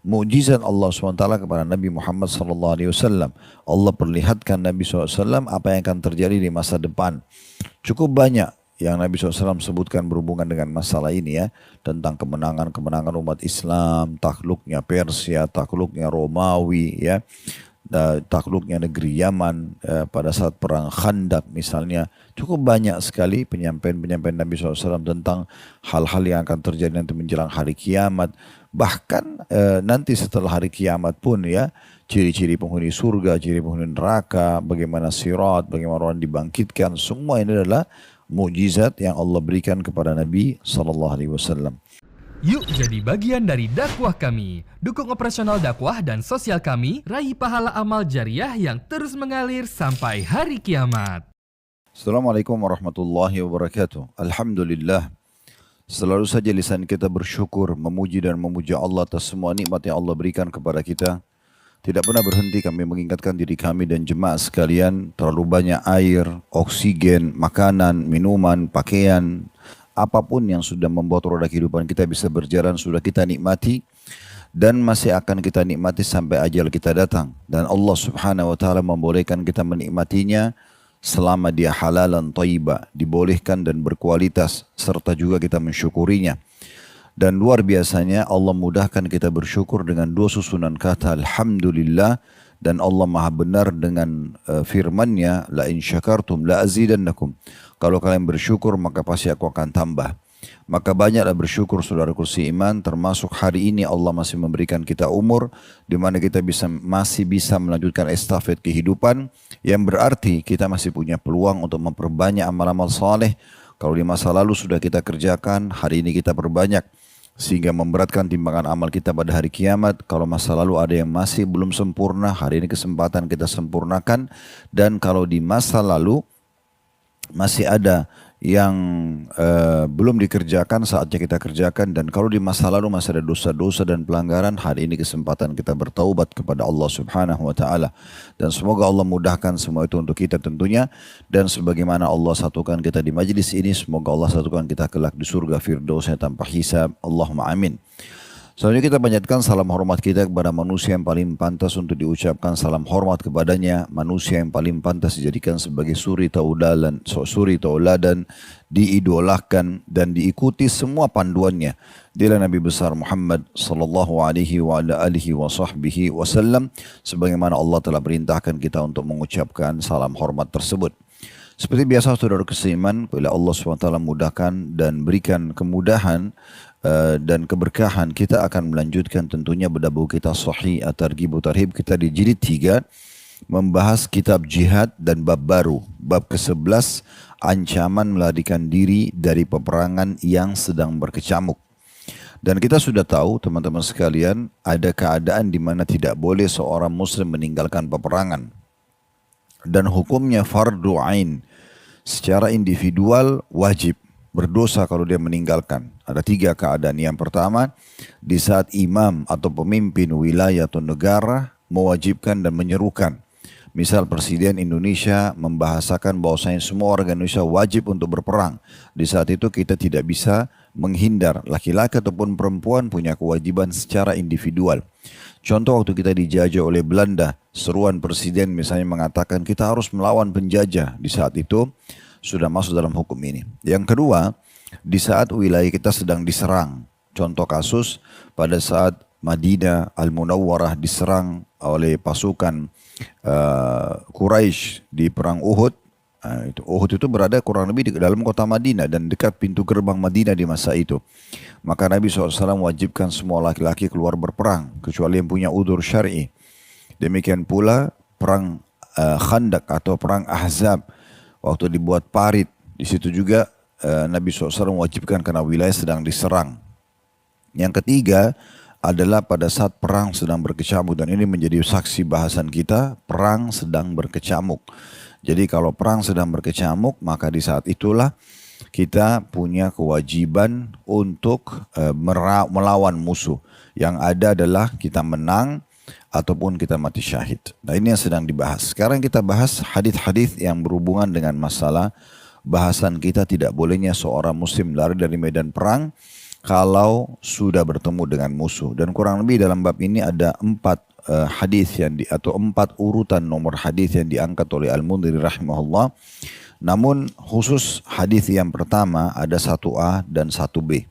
mukjizat Allah SWT kepada Nabi Muhammad SAW. Allah perlihatkan Nabi SAW apa yang akan terjadi di masa depan. Cukup banyak yang Nabi SAW sebutkan berhubungan dengan masalah ini ya. Tentang kemenangan-kemenangan umat Islam, takluknya Persia, takluknya Romawi ya. Takluknya negeri Yaman pada saat perang Khandaq misalnya. Cukup banyak sekali penyampaian-penyampaian Nabi SAW tentang hal-hal yang akan terjadi nanti menjelang hari kiamat. Bahkan nanti setelah hari kiamat pun ya, ciri-ciri penghuni surga, ciri penghuni neraka, bagaimana sirat, bagaimana orang dibangkitkan, semua ini adalah mukjizat yang Allah berikan kepada Nabi SAW. Yuk jadi bagian dari dakwah kami. Dukung operasional dakwah dan sosial kami, raih pahala amal jariah yang terus mengalir sampai hari kiamat. Assalamualaikum warahmatullahi wabarakatuh. Alhamdulillah. Selalu saja lisan kita bersyukur, memuji dan memuja Allah atas semua nikmat yang Allah berikan kepada kita. Tidak pernah berhenti kami mengingatkan diri kami dan jemaah sekalian, terlalu banyak air, oksigen, makanan, minuman, pakaian, apapun yang sudah membuat roda kehidupan kita bisa berjalan sudah kita nikmati dan masih akan kita nikmati sampai ajal kita datang. Dan Allah Subhanahu wa taala membolehkan kita menikmatinya selama dia halalan thayyibah, dibolehkan dan berkualitas, serta juga kita mensyukurinya. Dan luar biasanya Allah mudahkan kita bersyukur dengan dua susunan kata alhamdulillah, dan Allah maha benar dengan firman-Nya la in syakartum la azidannakum. Kalau kalian bersyukur maka pasti aku akan tambah. Maka banyaklah bersyukur saudaraku seiman, termasuk hari ini Allah masih memberikan kita umur di mana kita masih bisa melanjutkan estafet kehidupan, yang berarti kita masih punya peluang untuk memperbanyak amal-amal saleh. Kalau di masa lalu sudah kita kerjakan, hari ini kita perbanyak sehingga memberatkan timbangan amal kita pada hari kiamat. Kalau masa lalu ada yang masih belum sempurna, hari ini kesempatan kita sempurnakan. Dan kalau di masa lalu masih ada yang belum dikerjakan, saatnya kita kerjakan. Dan kalau di masa lalu masih ada dosa-dosa dan pelanggaran, hari ini kesempatan kita bertaubat kepada Allah Subhanahu wa taala. Dan semoga Allah mudahkan semua itu untuk kita tentunya. Dan sebagaimana Allah satukan kita di majlis ini, semoga Allah satukan kita kelak di surga firdausnya tanpa hisab. Allahumma amin. Selanjutnya kita panjatkan salam hormat kita kepada manusia yang paling pantas untuk diucapkan salam hormat kepadanya, manusia yang paling pantas dijadikan sebagai suri tauladan, diidolakan dan diikuti semua panduannya. Dialah Nabi besar Muhammad sallallahu alaihi wa ala alihi wa sahbihi wasallam, sebagaimana Allah telah perintahkan kita untuk mengucapkan salam hormat tersebut. Seperti biasa saudara keseiman, bila Allah SWT mudahkan dan berikan kemudahan dan keberkahan, kita akan melanjutkan tentunya bedah buku kita Sahih At-Targhib Tarhib. Kita di jilid 3 membahas kitab jihad dan bab baru, bab ke-11, ancaman melarikan diri dari peperangan yang sedang berkecamuk. Dan kita sudah tahu teman-teman sekalian, ada keadaan di mana tidak boleh seorang muslim meninggalkan peperangan, dan hukumnya fardu ain, secara individual wajib, berdosa kalau dia meninggalkan. Ada 3 keadaan. Yang pertama, di saat imam atau pemimpin wilayah atau negara mewajibkan dan menyerukan. Misal Presiden Indonesia membahasakan bahwasanya semua warga Indonesia wajib untuk berperang. Di saat itu kita tidak bisa menghindar. Laki-laki ataupun perempuan punya kewajiban secara individual. Contoh waktu kita dijajah oleh Belanda, seruan Presiden misalnya mengatakan kita harus melawan penjajah. Di saat itu sudah masuk dalam hukum ini. Yang kedua, di saat wilayah kita sedang diserang. Contoh kasus pada saat Madinah Al-Munawwarah diserang oleh pasukan Quraisy di perang Uhud. Uhud itu berada kurang lebih di dalam kota Madinah dan dekat pintu gerbang Madinah di masa itu. Maka Nabi SAW wajibkan semua laki-laki keluar berperang, kecuali yang punya udzur syar'i. Demikian pula perang Khandaq atau perang Ahzab, waktu dibuat parit, di situ juga Nabi SAW mewajibkan karena wilayah sedang diserang. Yang ketiga adalah pada saat perang sedang berkecamuk, dan ini menjadi saksi bahasan kita, perang sedang berkecamuk. Jadi kalau perang sedang berkecamuk, maka di saat itulah kita punya kewajiban untuk melawan musuh. Yang ada adalah kita menang ataupun kita mati syahid. Nah, ini yang sedang dibahas. Sekarang kita bahas hadis-hadis yang berhubungan dengan masalah bahasan kita tidak bolehnya seorang muslim lari dari medan perang kalau sudah bertemu dengan musuh. Dan kurang lebih dalam bab ini ada 4 hadis atau 4 urutan nomor hadis yang diangkat oleh Al-Mundhiri rahimahullah. Namun khusus hadis yang pertama ada 1A dan 1B.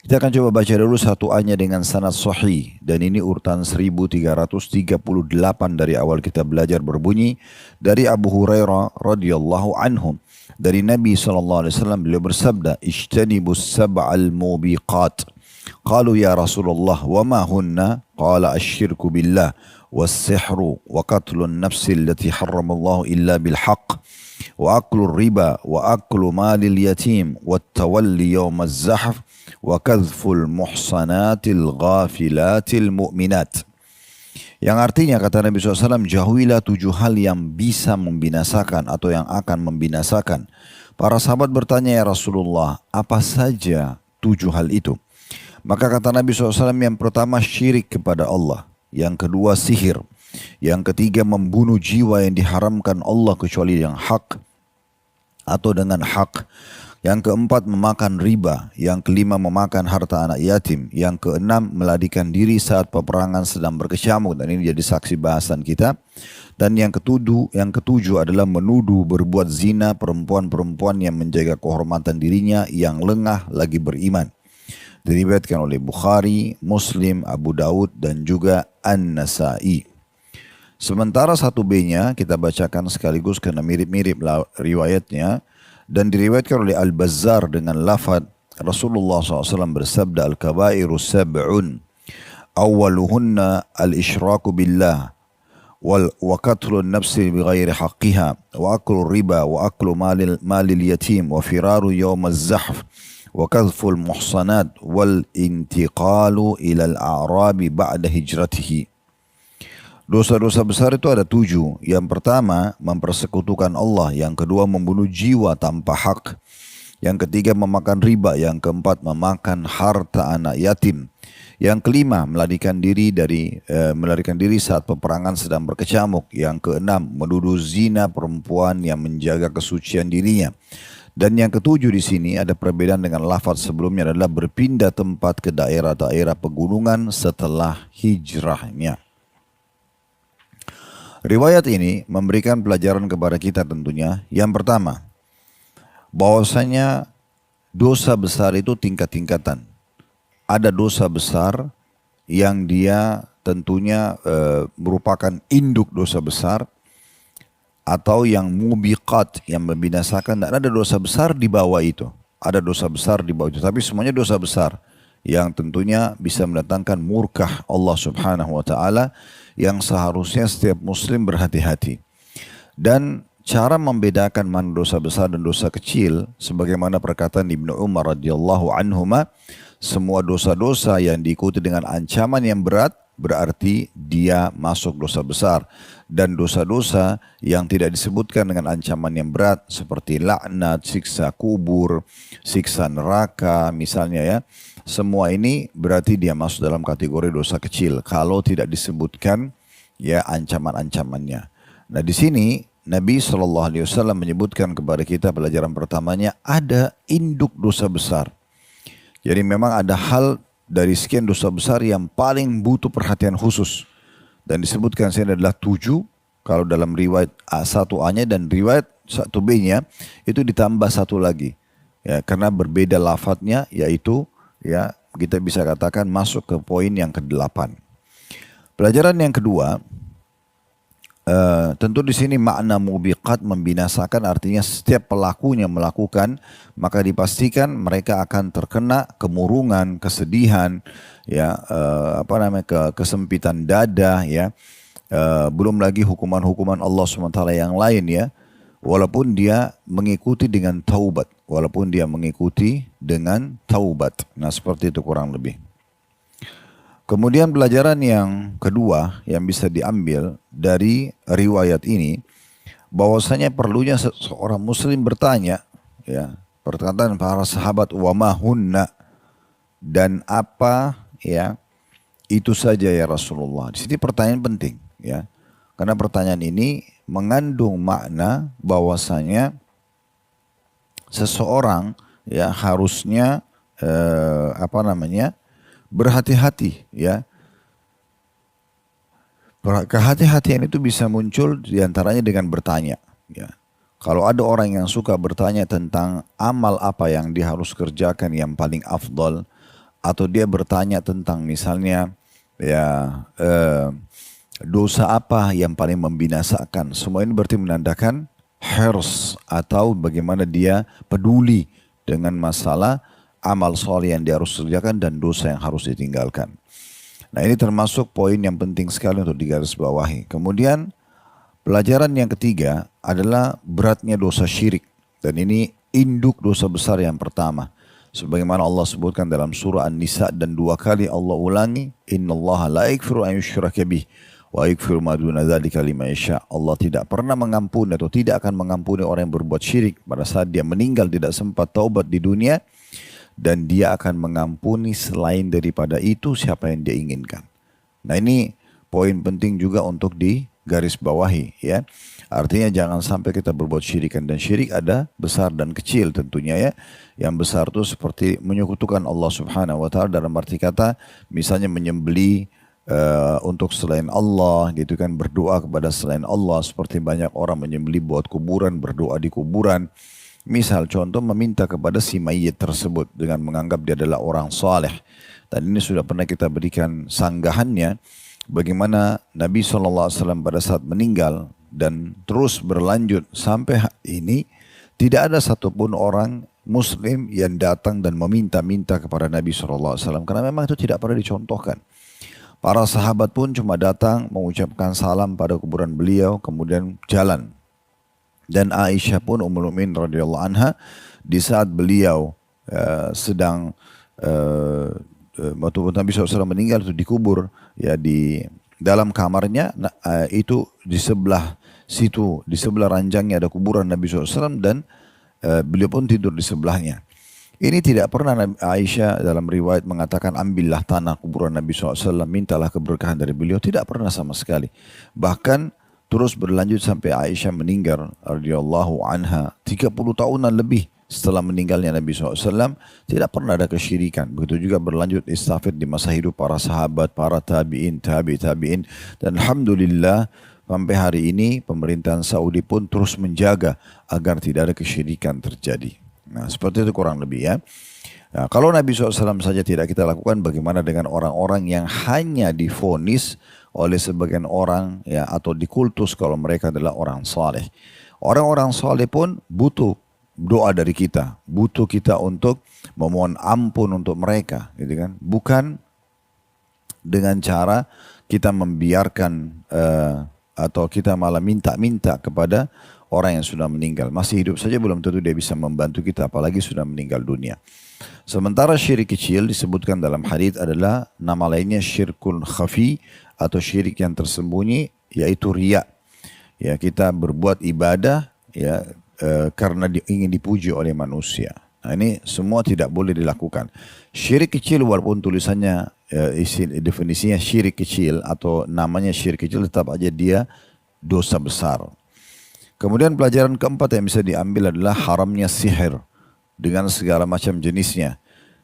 Kita akan coba baca dulu 1A-nya dengan sanad sahih, dan ini urutan 1338 dari awal kita belajar, berbunyi dari Abu Hurairah radhiyallahu anhu. Dari Nabi SAW beliau bersabda, "Ijtanibus sab'al mubiqat." Qalu ya Rasulullah wa ma hunna? Qala asyirku billah was-sihru wa qatlun nafsi allati harramallahu illa bil haqq wa aklu riba wa aklu malil yatim wa tawalli yawmaz zahf wa kadhful muhsanatil ghafilatil mu'minat. Yang artinya kata Nabi SAW, jauhilah 7 hal yang bisa membinasakan atau yang akan membinasakan. Para sahabat bertanya, ya Rasulullah, apa saja 7 hal itu? Maka kata Nabi SAW, yang pertama syirik kepada Allah. Yang kedua sihir. Yang ketiga membunuh jiwa yang diharamkan Allah kecuali yang hak atau dengan hak. Yang keempat memakan riba. Yang kelima memakan harta anak yatim. Yang keenam melarikan diri saat peperangan sedang berkecamuk. Dan ini jadi saksi bahasan kita. Dan yang ketujuh adalah menuduh berbuat zina perempuan-perempuan yang menjaga kehormatan dirinya yang lengah lagi beriman. Diriwayatkan oleh Bukhari, Muslim, Abu Daud dan juga An-Nasai. Sementara 1B-nya kita bacakan sekaligus karena mirip-mirip riwayatnya. Dan diriwayatkan oleh Al-Bazzar dengan lafad Rasulullah SAW bersabda, Al-kabairu sab'un awaluhunna al-ishraku billah wa qatlun nafsi bighairi haqqiha wa aklu riba wa aklu malil yatim wa firaru yawmaz zahf wa kadhful muhsanat wal intiqalu ilal a'rabi ba'da hijratihi. Dosa-dosa besar itu ada 7. Yang pertama, mempersekutukan Allah. Yang kedua, membunuh jiwa tanpa hak. Yang ketiga, memakan riba. Yang keempat, memakan harta anak yatim. Yang kelima, melarikan diri saat peperangan sedang berkecamuk. Yang keenam, menuduh zina perempuan yang menjaga kesucian dirinya. Dan yang ketujuh di sini ada perbedaan dengan lafaz sebelumnya adalah berpindah tempat ke daerah-daerah pegunungan setelah hijrahnya. Riwayat ini memberikan pelajaran kepada kita tentunya. Yang pertama, bahwasanya dosa besar itu tingkat-tingkatan. Ada dosa besar yang dia tentunya merupakan induk dosa besar, atau yang mubiqat, yang membinasakan. Dan ada dosa besar di bawah itu. Ada dosa besar di bawah itu. Tapi semuanya dosa besar yang tentunya bisa mendatangkan murkah Allah Subhanahu wa taala, yang seharusnya setiap muslim berhati-hati. Dan cara membedakan mana dosa besar dan dosa kecil, sebagaimana perkataan Ibnu Umar radhiyallahu anhuma, semua dosa-dosa yang diikuti dengan ancaman yang berat berarti dia masuk dosa besar. Dan dosa-dosa yang tidak disebutkan dengan ancaman yang berat seperti laknat, siksa kubur, siksa neraka misalnya ya, semua ini berarti dia masuk dalam kategori dosa kecil kalau tidak disebutkan ya ancaman-ancamannya. Nah di sini Nabi SAW menyebutkan kepada kita pelajaran pertamanya ada induk dosa besar. Jadi memang ada hal dari sekian dosa besar yang paling butuh perhatian khusus. Dan disebutkan sini adalah 7 kalau dalam riwayat A1A-nya, dan riwayat 1B-nya itu ditambah 1 lagi. Ya, karena berbeda lafadznya, yaitu ya kita bisa katakan masuk ke poin yang ke-8. Pelajaran yang kedua, tentu di sini makna mubiqat, membinasakan, artinya setiap pelakunya melakukan maka dipastikan mereka akan terkena kemurungan, kesedihan, ya kesempitan dada, ya belum lagi hukuman-hukuman Allah SWT yang lain ya. Walaupun dia mengikuti dengan taubat, Nah seperti itu kurang lebih. Kemudian pelajaran yang kedua yang bisa diambil dari riwayat ini, bahwasanya perlunya seorang muslim bertanya, ya, perkataan para sahabat wa ma hunna, dan apa ya itu saja ya Rasulullah. Di sini pertanyaan penting ya. Karena pertanyaan ini mengandung makna bahwasanya seseorang ya harusnya berhati-hati ya. Kehati-hatian itu bisa muncul diantaranya dengan bertanya. Ya. Kalau ada orang yang suka bertanya tentang amal apa yang dia harus kerjakan yang paling afdol, atau dia bertanya tentang misalnya ya dosa apa yang paling membinasakan, semua ini berarti menandakan hirs atau bagaimana dia peduli dengan masalah amal soleh yang dia harus kerjakan dan dosa yang harus ditinggalkan. Nah ini termasuk poin yang penting sekali untuk digarisbawahi. Kemudian pelajaran yang ketiga adalah beratnya dosa syirik. Dan ini induk dosa besar yang pertama. Sebagaimana Allah sebutkan dalam surah An-Nisa dan 2 kali Allah ulangi, innallaha la yaghfiru an yushraka bih wa yaghfiru ma duna dzalika liman yasha. Allah tidak pernah mengampuni atau tidak akan mengampuni orang yang berbuat syirik pada saat dia meninggal tidak sempat taubat di dunia, dan dia akan mengampuni selain daripada itu siapa yang dia inginkan. Nah ini poin penting juga untuk digarisbawahi ya. Artinya jangan sampai kita berbuat syirikan, dan syirik ada besar dan kecil tentunya ya. Yang besar itu seperti menyekutukan Allah Subhanahu wa taala dalam arti kata misalnya menyembelih untuk selain Allah gitu kan, berdoa kepada selain Allah, seperti banyak orang menyembelih buat kuburan, berdoa di kuburan. Misal contoh meminta kepada si mayit tersebut dengan menganggap dia adalah orang saleh. Dan ini sudah pernah kita berikan sanggahannya bagaimana Nabi SAW pada saat meninggal dan terus berlanjut sampai ini tidak ada satupun orang Muslim yang datang dan meminta-minta kepada Nabi SAW karena memang itu tidak pernah dicontohkan. Para sahabat pun cuma datang mengucapkan salam pada kuburan beliau kemudian jalan. Dan Aisyah pun Ummul Mukminin radhiyallahu anha di saat beliau sedang waktu Nabi SAW meninggal itu dikubur ya di dalam kamarnya, itu di sebelah situ, di sebelah ranjangnya ada kuburan Nabi SAW dan beliau pun tidur di sebelahnya. Ini tidak pernah Aisyah dalam riwayat mengatakan ambillah tanah kuburan Nabi SAW, mintalah keberkahan dari beliau, tidak pernah sama sekali. Bahkan terus berlanjut sampai Aisyah meninggal radhiyallahu anha 30 tahunan lebih setelah meninggalnya Nabi SAW, tidak pernah ada kesyirikan. Begitu juga berlanjut istafid di masa hidup para sahabat, para tabi'in, tabi'in. Dan alhamdulillah sampai hari ini pemerintahan Saudi pun terus menjaga agar tidak ada kesyirikan terjadi. Nah seperti itu kurang lebih ya. Nah, kalau Nabi SAW saja tidak kita lakukan, bagaimana dengan orang-orang yang hanya divonis oleh sebagian orang ya atau dikultus kalau mereka adalah orang saleh. Orang-orang saleh pun butuh doa dari kita, butuh kita untuk memohon ampun untuk mereka, gitu kan? Bukan dengan cara kita membiarkan atau kita malah minta-minta kepada orang yang sudah meninggal. Masih hidup saja belum tentu dia bisa membantu kita, apalagi sudah meninggal dunia. Sementara syirik kecil disebutkan dalam hadits adalah nama lainnya syirkul khafi atau syirik yang tersembunyi, yaitu riya. Ya, kita berbuat ibadah ya karena ingin dipuji oleh manusia. Nah, ini semua tidak boleh dilakukan. Syirik kecil walaupun tulisannya definisinya syirik kecil atau namanya syirik kecil, tetap aja dia dosa besar. Kemudian pelajaran keempat yang bisa diambil adalah haramnya sihir dengan segala macam jenisnya.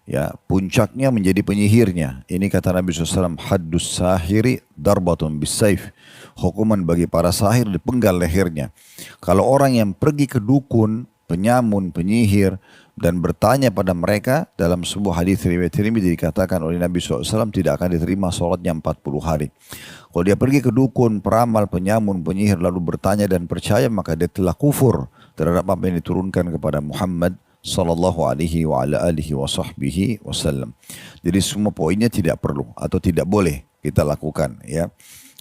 Ya, puncaknya menjadi penyihirnya. Ini kata Nabi SAW, haddus sahiri darbatun bisayf. Hukuman bagi para sahir dipenggal lehernya. Kalau orang yang pergi ke dukun, penyamun, penyihir, dan bertanya pada mereka, dalam sebuah hadis riwayat Tirmidzi dikatakan oleh Nabi SAW tidak akan diterima sholatnya 40 hari. Kalau dia pergi ke dukun, peramal, penyamun, penyihir, lalu bertanya dan percaya, maka dia telah kufur terhadap apa yang diturunkan kepada Muhammad sallallahu alaihi wa ala alihi wa sahbihi wasallam. Jadi semua poinnya tidak perlu atau tidak boleh kita lakukan ya.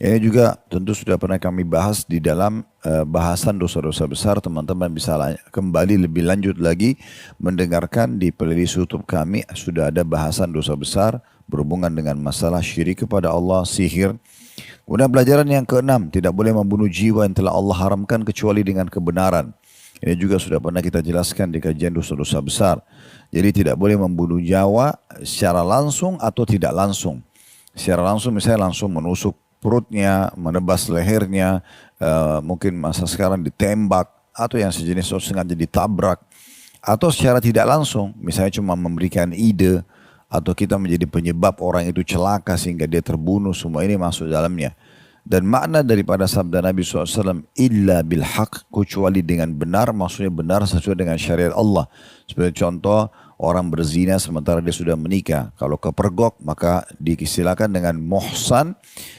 Ini juga tentu sudah pernah kami bahas di dalam bahasan dosa-dosa besar. Teman-teman bisa kembali lebih lanjut lagi mendengarkan di playlist YouTube kami, sudah ada bahasan dosa besar berhubungan dengan masalah syirik kepada Allah, sihir. Kemudian pelajaran yang keenam, tidak boleh membunuh jiwa yang telah Allah haramkan kecuali dengan kebenaran. Ini juga sudah pernah kita jelaskan di kajian dosa-dosa besar. Jadi tidak boleh membunuh nyawa secara langsung atau tidak langsung. Secara langsung misalnya langsung menusuk perutnya, menebas lehernya, mungkin masa sekarang ditembak, atau yang sejenis atau sengaja ditabrak. Atau secara tidak langsung, misalnya cuma memberikan ide, atau kita menjadi penyebab orang itu celaka sehingga dia terbunuh, semua ini masuk dalamnya. Dan makna daripada sabda Nabi SAW, illa bil haq, kecuali dengan benar, maksudnya benar sesuai dengan syariat Allah. Seperti contoh, orang berzina sementara dia sudah menikah. Kalau kepergok, maka disilakan dengan muhsan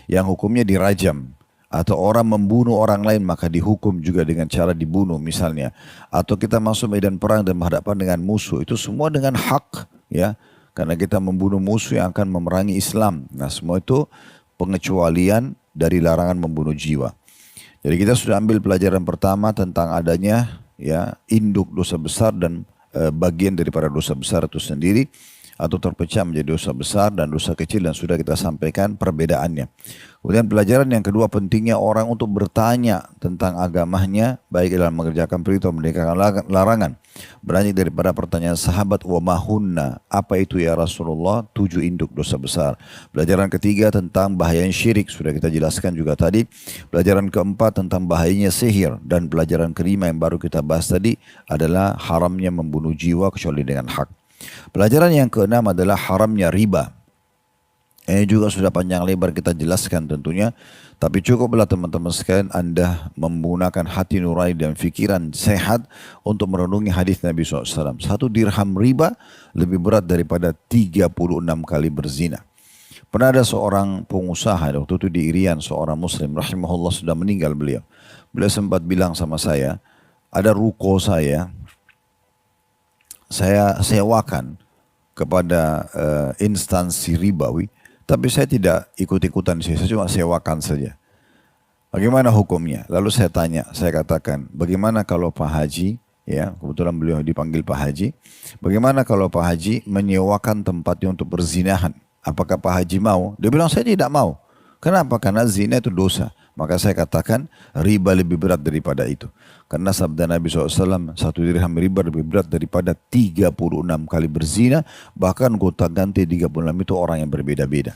yang hukumnya dirajam. Atau orang membunuh orang lain, maka dihukum juga dengan cara dibunuh misalnya. Atau kita masuk medan perang dan berhadapan dengan musuh, itu semua dengan hak, ya. Karena kita membunuh musuh yang akan memerangi Islam. Nah, semua itu pengecualian dari larangan membunuh jiwa. Jadi kita sudah ambil pelajaran pertama tentang adanya ya induk dosa besar dan bagian daripada dosa besar itu sendiri, atau terpecah menjadi dosa besar dan dosa kecil, dan sudah kita sampaikan perbedaannya. Kemudian pelajaran yang kedua, pentingnya orang untuk bertanya tentang agamanya, baik dalam mengerjakan perintah atau meninggalkan larangan. Beranjak daripada pertanyaan sahabat, wa mahunna, apa itu ya Rasulullah? 7 induk dosa besar. Pelajaran ketiga tentang bahayanya syirik, sudah kita jelaskan juga tadi. Pelajaran keempat tentang bahayanya sihir, dan pelajaran kelima yang baru kita bahas tadi adalah haramnya membunuh jiwa kecuali dengan hak. Pelajaran yang keenam adalah haramnya riba. Ini juga sudah panjang lebar kita jelaskan tentunya. Tapi cukuplah teman-teman sekalian Anda menggunakan hati nurani dan fikiran sehat untuk merenungi hadis Nabi SAW. 1 dirham riba lebih berat daripada 36 kali berzina. Pernah ada seorang pengusaha, waktu itu di Irian, seorang muslim, rahimahullah, sudah meninggal beliau. Beliau sempat bilang sama saya, ada ruko saya sewakan kepada instansi ribawi, tapi saya tidak ikut-ikutan sih, saya cuma sewakan saja. Bagaimana hukumnya? Lalu saya tanya, saya katakan, bagaimana kalau Pak Haji, ya kebetulan beliau dipanggil Pak Haji, bagaimana kalau Pak Haji menyewakan tempatnya untuk berzinahan? Apakah Pak Haji mau? Dia bilang, saya tidak mau. Kenapa? Karena zina itu dosa. Maka saya katakan riba lebih berat daripada itu. Karena sabda Nabi SAW, 1 dirham riba lebih berat daripada 36 kali berzina. Bahkan kota ganti 36 itu orang yang berbeda-beda.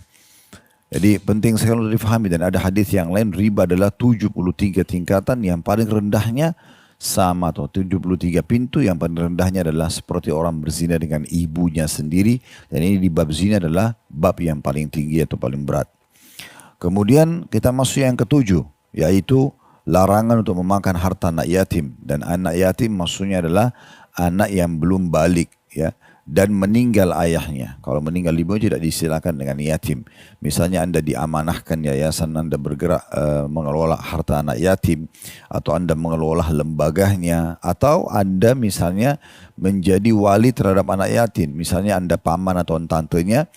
Jadi penting sekali untuk difahami. Dan ada hadis yang lain, riba adalah 73 tingkatan, yang paling rendahnya sama, atau 73 pintu, yang paling rendahnya adalah seperti orang berzina dengan ibunya sendiri. Dan ini di bab zina adalah bab yang paling tinggi atau paling berat. Kemudian kita masuk yang ketujuh, yaitu larangan untuk memakan harta anak yatim. Dan anak yatim maksudnya adalah anak yang belum balik, ya, dan meninggal ayahnya. Kalau meninggal ibunya tidak disilakan dengan yatim. Misalnya Anda diamanahkan yayasan, Anda bergerak mengelola harta anak yatim, atau Anda mengelola lembaganya, atau Anda misalnya menjadi wali terhadap anak yatim. Misalnya Anda paman atau tantenya,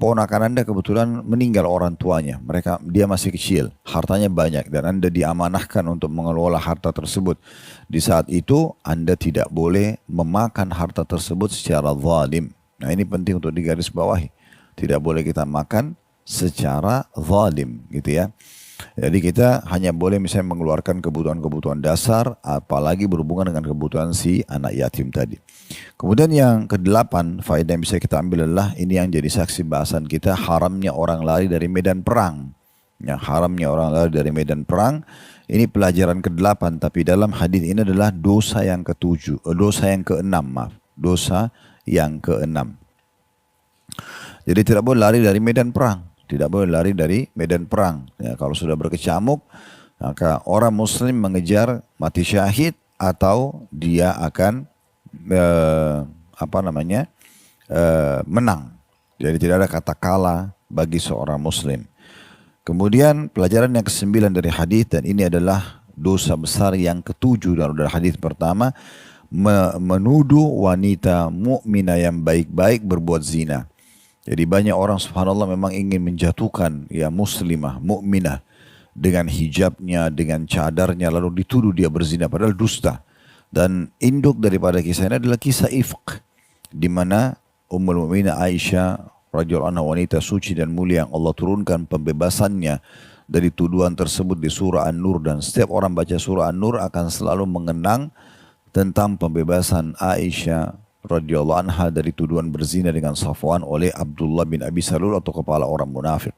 ponakan Anda kebetulan meninggal orang tuanya, dia masih kecil, hartanya banyak, dan Anda diamanahkan untuk mengelola harta tersebut. Di saat itu Anda tidak boleh memakan harta tersebut secara zalim. Nah, ini penting untuk digarisbawahi. Tidak boleh kita makan secara zalim, gitu ya. Jadi kita hanya boleh misalnya mengeluarkan kebutuhan-kebutuhan dasar, apalagi berhubungan dengan kebutuhan si anak yatim tadi. Kemudian yang kedelapan, faedah yang bisa kita ambil adalah, ini yang jadi saksi bahasan kita, haramnya orang lari dari medan perang. Ya, haramnya orang lari dari medan perang, ini pelajaran kedelapan, tapi dalam hadis ini adalah dosa yang keenam. Dosa yang keenam. Jadi tidak boleh lari dari medan perang. Tidak boleh lari dari medan perang. Ya, kalau sudah berkecamuk, maka orang muslim mengejar mati syahid, atau dia akan menang. Jadi tidak ada kata kalah bagi seorang muslim. Kemudian pelajaran yang ke-9 dari hadis, dan ini adalah dosa besar yang ke-7 dari hadis pertama, menuduh wanita mukminah yang baik-baik berbuat zina. Jadi banyak orang subhanallah memang ingin menjatuhkan ya muslimah, mukminah dengan hijabnya, dengan cadarnya, lalu dituduh dia berzina, padahal dusta. Dan induk daripada kisah ini adalah kisah ifk, di mana Ummul Mukminin Aisyah radhiyallahu anha, wanita suci dan mulia yang Allah turunkan pembebasannya dari tuduhan tersebut di surah An-Nur, dan setiap orang baca surah An-Nur akan selalu mengenang tentang pembebasan Aisyah radhiyallahu anha dari tuduhan berzina dengan Safwan oleh Abdullah bin Abi Salul, atau kepala orang munafik.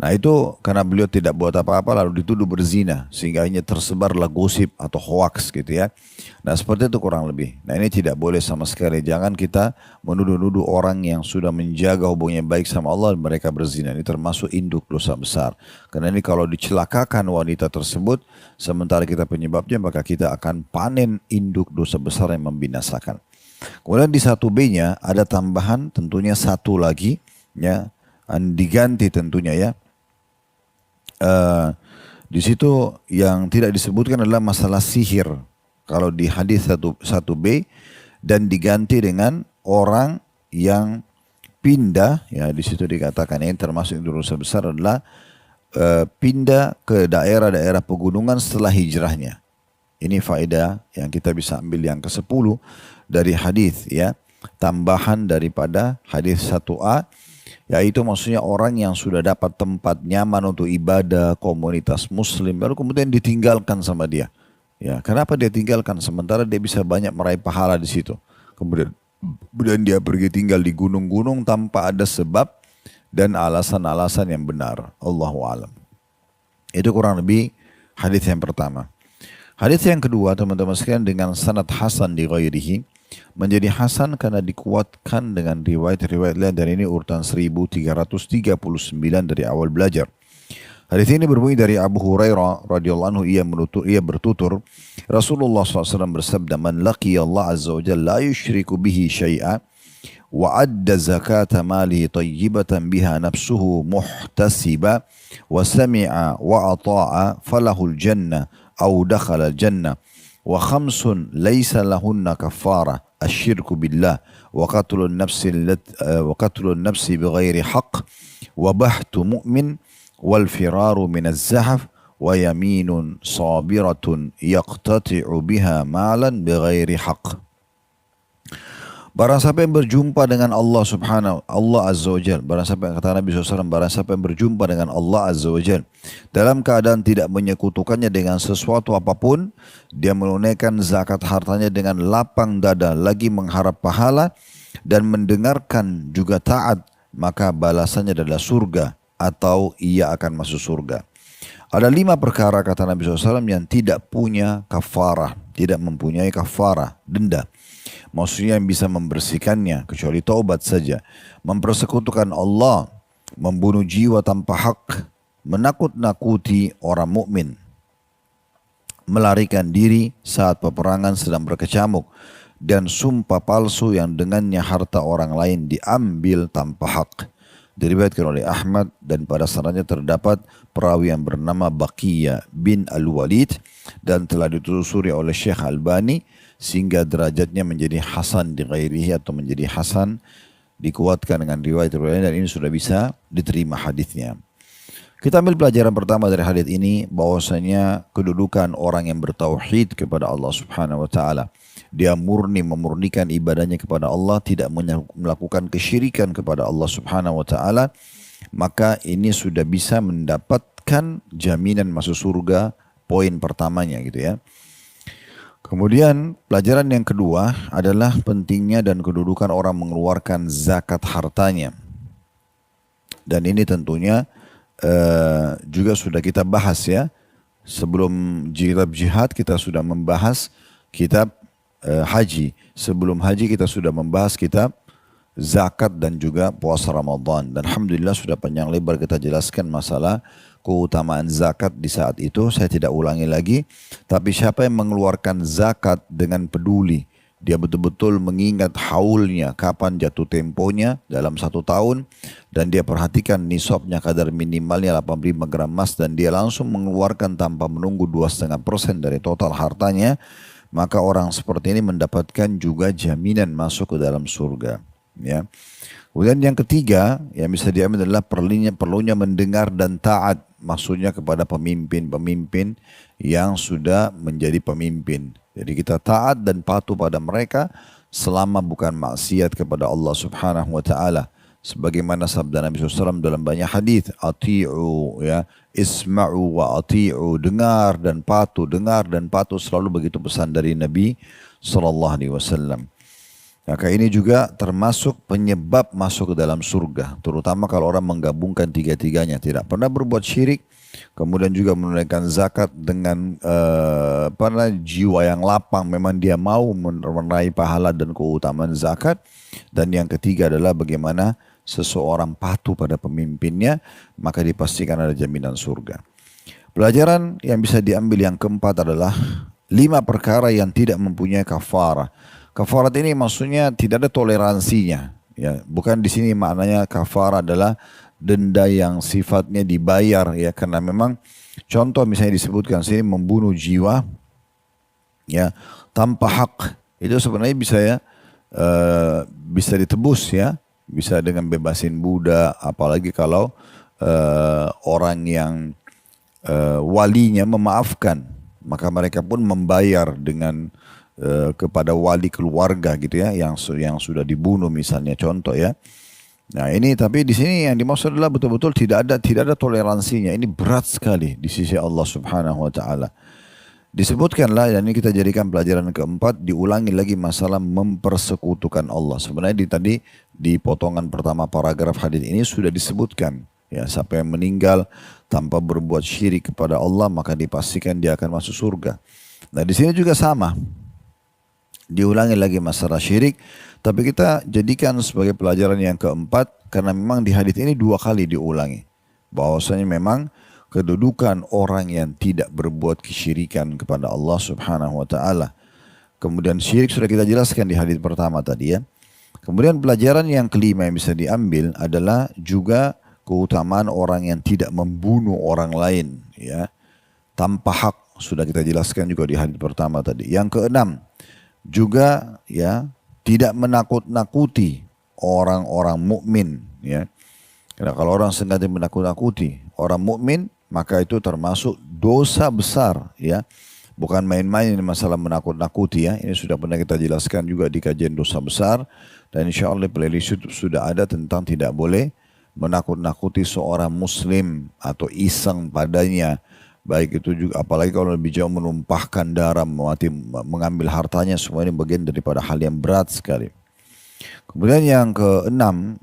Nah itu karena beliau tidak buat apa-apa lalu dituduh berzina sehingga hanya tersebarlah gosip atau hoaks gitu ya. Nah seperti itu kurang lebih. Nah ini tidak boleh sama sekali. Jangan kita menuduh-nuduh orang yang sudah menjaga hubungannya baik sama Allah dan mereka berzina. Ini termasuk induk dosa besar. Karena ini kalau dicelakakan wanita tersebut sementara kita penyebabnya maka kita akan panen induk dosa besar yang membinasakan. Kemudian di 1B-nya ada tambahan tentunya satu lagi ya, diganti tentunya ya. Di situ yang tidak disebutkan adalah masalah sihir. Kalau di hadis 1B dan diganti dengan orang yang pindah, ya di situ dikatakan ini termasuk dosa besar adalah pindah ke daerah-daerah pegunungan setelah hijrahnya. Ini faedah yang kita bisa ambil yang ke-10 dari hadis ya. Tambahan daripada hadis 1A, yaitu maksudnya orang yang sudah dapat tempat nyaman untuk ibadah, komunitas muslim, baru kemudian ditinggalkan sama dia. Ya, kenapa dia tinggalkan? Sementara dia bisa banyak meraih pahala di situ. Kemudian dia pergi tinggal di gunung-gunung tanpa ada sebab dan alasan-alasan yang benar. Allahu a'lam. Itu kurang lebih hadis yang pertama. Hadis yang kedua teman-teman sekalian dengan sanad hasan di ghairihi, menjadi hasan karena dikuatkan dengan riwayat-riwayat lain dan ini urutan 1339 dari awal belajar. Hadis ini berbunyi dari Abu Hurairah radhiyallahu anhu, ia bertutur Rasulullah SAW bersabda, "Man laqiya Allah azza wa jalla la yushriku bihi syai'a wa adda zakata malihi tayyibatan biha nafsuhu muhtasiba wa sami'a wa ata'a falahul jannah au dakhala jannah wa khamsun laysa lahunna kaffara asyirku billah wa qatlun nafsi bighairi haqq wa bahtu mu'min wal firaru minaz zahaf wa yaminun sabiratun yaqtati'u biha malan bighairi haqq." Barang siapa yang berjumpa dengan Allah subhanahu Allah azza wa jal, barang siapa yang kata Nabi SAW, barang siapa yang berjumpa dengan Allah azza wa jal dalam keadaan tidak menyekutukannya dengan sesuatu apapun, dia menunaikan zakat hartanya dengan lapang dada lagi mengharap pahala dan mendengarkan juga taat, maka balasannya adalah surga atau ia akan masuk surga. Ada 5 perkara kata Nabi SAW yang tidak punya kafarah, tidak mempunyai kafarah, denda. Maksudnya yang bisa membersihkannya kecuali taubat saja. Mempersekutukan Allah, membunuh jiwa tanpa hak, menakut-nakuti orang mukmin, melarikan diri saat peperangan sedang berkecamuk, dan sumpah palsu yang dengannya harta orang lain diambil tanpa hak. Diriwayatkan oleh Ahmad dan pada sanadnya terdapat perawi yang bernama Baqiyah bin Al-Walid dan telah ditelusuri oleh Syekh Albani sehingga derajatnya menjadi hasan di ghairihi atau menjadi hasan, dikuatkan dengan riwayat-riwayat dan ini sudah bisa diterima hadisnya. Kita ambil pelajaran pertama dari hadis ini bahwasanya kedudukan orang yang bertauhid kepada Allah Subhanahu wa taala. Dia memurnikan ibadahnya kepada Allah, tidak melakukan kesyirikan kepada Allah Subhanahu wa taala, maka ini sudah bisa mendapatkan jaminan masuk surga, poin pertamanya gitu ya. Kemudian pelajaran yang kedua adalah pentingnya dan kedudukan orang mengeluarkan zakat hartanya. Dan ini tentunya juga sudah kita bahas ya. Sebelum kitab jihad kita sudah membahas kitab haji. Sebelum haji kita sudah membahas kitab zakat dan juga puasa Ramadan. Dan alhamdulillah sudah panjang lebar kita jelaskan masalah keutamaan zakat di saat itu. Saya tidak ulangi lagi. Tapi siapa yang mengeluarkan zakat dengan peduli, dia betul-betul mengingat haulnya, kapan jatuh temponya dalam 1 tahun, dan dia perhatikan nisabnya kadar minimalnya 85 gram emas, dan dia langsung mengeluarkan tanpa menunggu 2,5% dari total hartanya, maka orang seperti ini mendapatkan juga jaminan masuk ke dalam surga. Ya. Kemudian yang ketiga yang bisa diambil adalah perlunya mendengar dan taat, maksudnya kepada pemimpin-pemimpin yang sudah menjadi pemimpin. Jadi kita taat dan patuh pada mereka selama bukan maksiat kepada Allah Subhanahu wa taala. Sebagaimana sabda Nabi SAW dalam banyak hadis, ati'u ya, isma'u wa ati'u, dengar dan patuh, selalu begitu pesan dari Nabi sallallahu alaihi wasallam. Maka ini juga termasuk penyebab masuk ke dalam surga. Terutama kalau orang menggabungkan tiga-tiganya. Tidak pernah berbuat syirik. Kemudian juga menunaikan zakat dengan jiwa yang lapang. Memang dia mau meraih pahala dan keutamaan zakat. Dan yang ketiga adalah bagaimana seseorang patuh pada pemimpinnya. Maka dipastikan ada jaminan surga. Pelajaran yang bisa diambil yang keempat adalah 5 perkara yang tidak mempunyai kafarah. Kafarat ini maksudnya tidak ada toleransinya. Ya, bukan di sini maknanya kafarah adalah denda yang sifatnya dibayar ya, karena memang contoh misalnya disebutkan sini membunuh jiwa ya tanpa hak itu sebenarnya bisa ya bisa ditebus ya, bisa dengan bebasin budak, apalagi kalau orang yang walinya memaafkan, maka mereka pun membayar dengan kepada wali keluarga gitu ya yang sudah dibunuh misalnya, contoh ya. Nah ini tapi di sini yang dimaksud adalah betul-betul tidak ada toleransinya. Ini berat sekali di sisi Allah Subhanahu wa taala. Disebutkanlah, dan ini kita jadikan pelajaran keempat, diulangi lagi masalah mempersekutukan Allah. Sebenarnya tadi di potongan pertama paragraf hadis ini sudah disebutkan ya, siapa yang meninggal tanpa berbuat syirik kepada Allah maka dipastikan dia akan masuk surga. Nah di sini juga sama. Diulangi lagi masalah syirik, tapi kita jadikan sebagai pelajaran yang keempat karena memang di hadis ini 2 kali diulangi bahwasanya memang kedudukan orang yang tidak berbuat kesyirikan kepada Allah Subhanahu wa taala. Kemudian syirik sudah kita jelaskan di hadis pertama tadi ya. Kemudian pelajaran yang kelima yang bisa diambil adalah juga keutamaan orang yang tidak membunuh orang lain ya tanpa hak, sudah kita jelaskan juga di hadis pertama tadi. Yang keenam juga ya tidak menakut-nakuti orang-orang mukmin ya. Karena kalau orang sengaja menakut-nakuti orang mukmin maka itu termasuk dosa besar ya. Bukan main-main ini masalah menakut-nakuti ya. Ini sudah pernah kita jelaskan juga di kajian dosa besar, dan insya Allah playlist YouTube sudah ada tentang tidak boleh menakut-nakuti seorang muslim atau iseng padanya. Baik itu juga, apalagi kalau lebih jauh menumpahkan darah, mengambil hartanya, semua ini bagian daripada hal yang berat sekali. Kemudian yang keenam,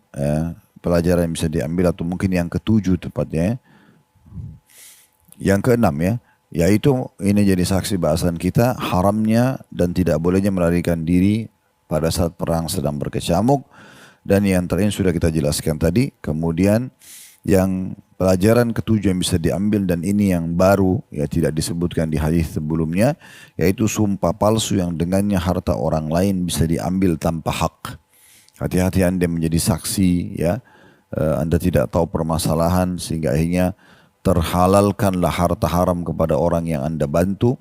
pelajaran yang bisa diambil atau mungkin yang ketujuh tepatnya, yang keenam ya, yaitu ini jadi saksi bahasan kita, haramnya dan tidak bolehnya melarikan diri pada saat perang sedang berkecamuk, dan yang terakhir sudah kita jelaskan tadi. Kemudian yang pelajaran ketujuh yang bisa diambil, dan ini yang baru ya, tidak disebutkan di hadis sebelumnya, yaitu sumpah palsu yang dengannya harta orang lain bisa diambil tanpa hak. Hati-hati Anda menjadi saksi ya, Anda tidak tahu permasalahan sehingga akhirnya terhalalkanlah harta haram kepada orang yang Anda bantu.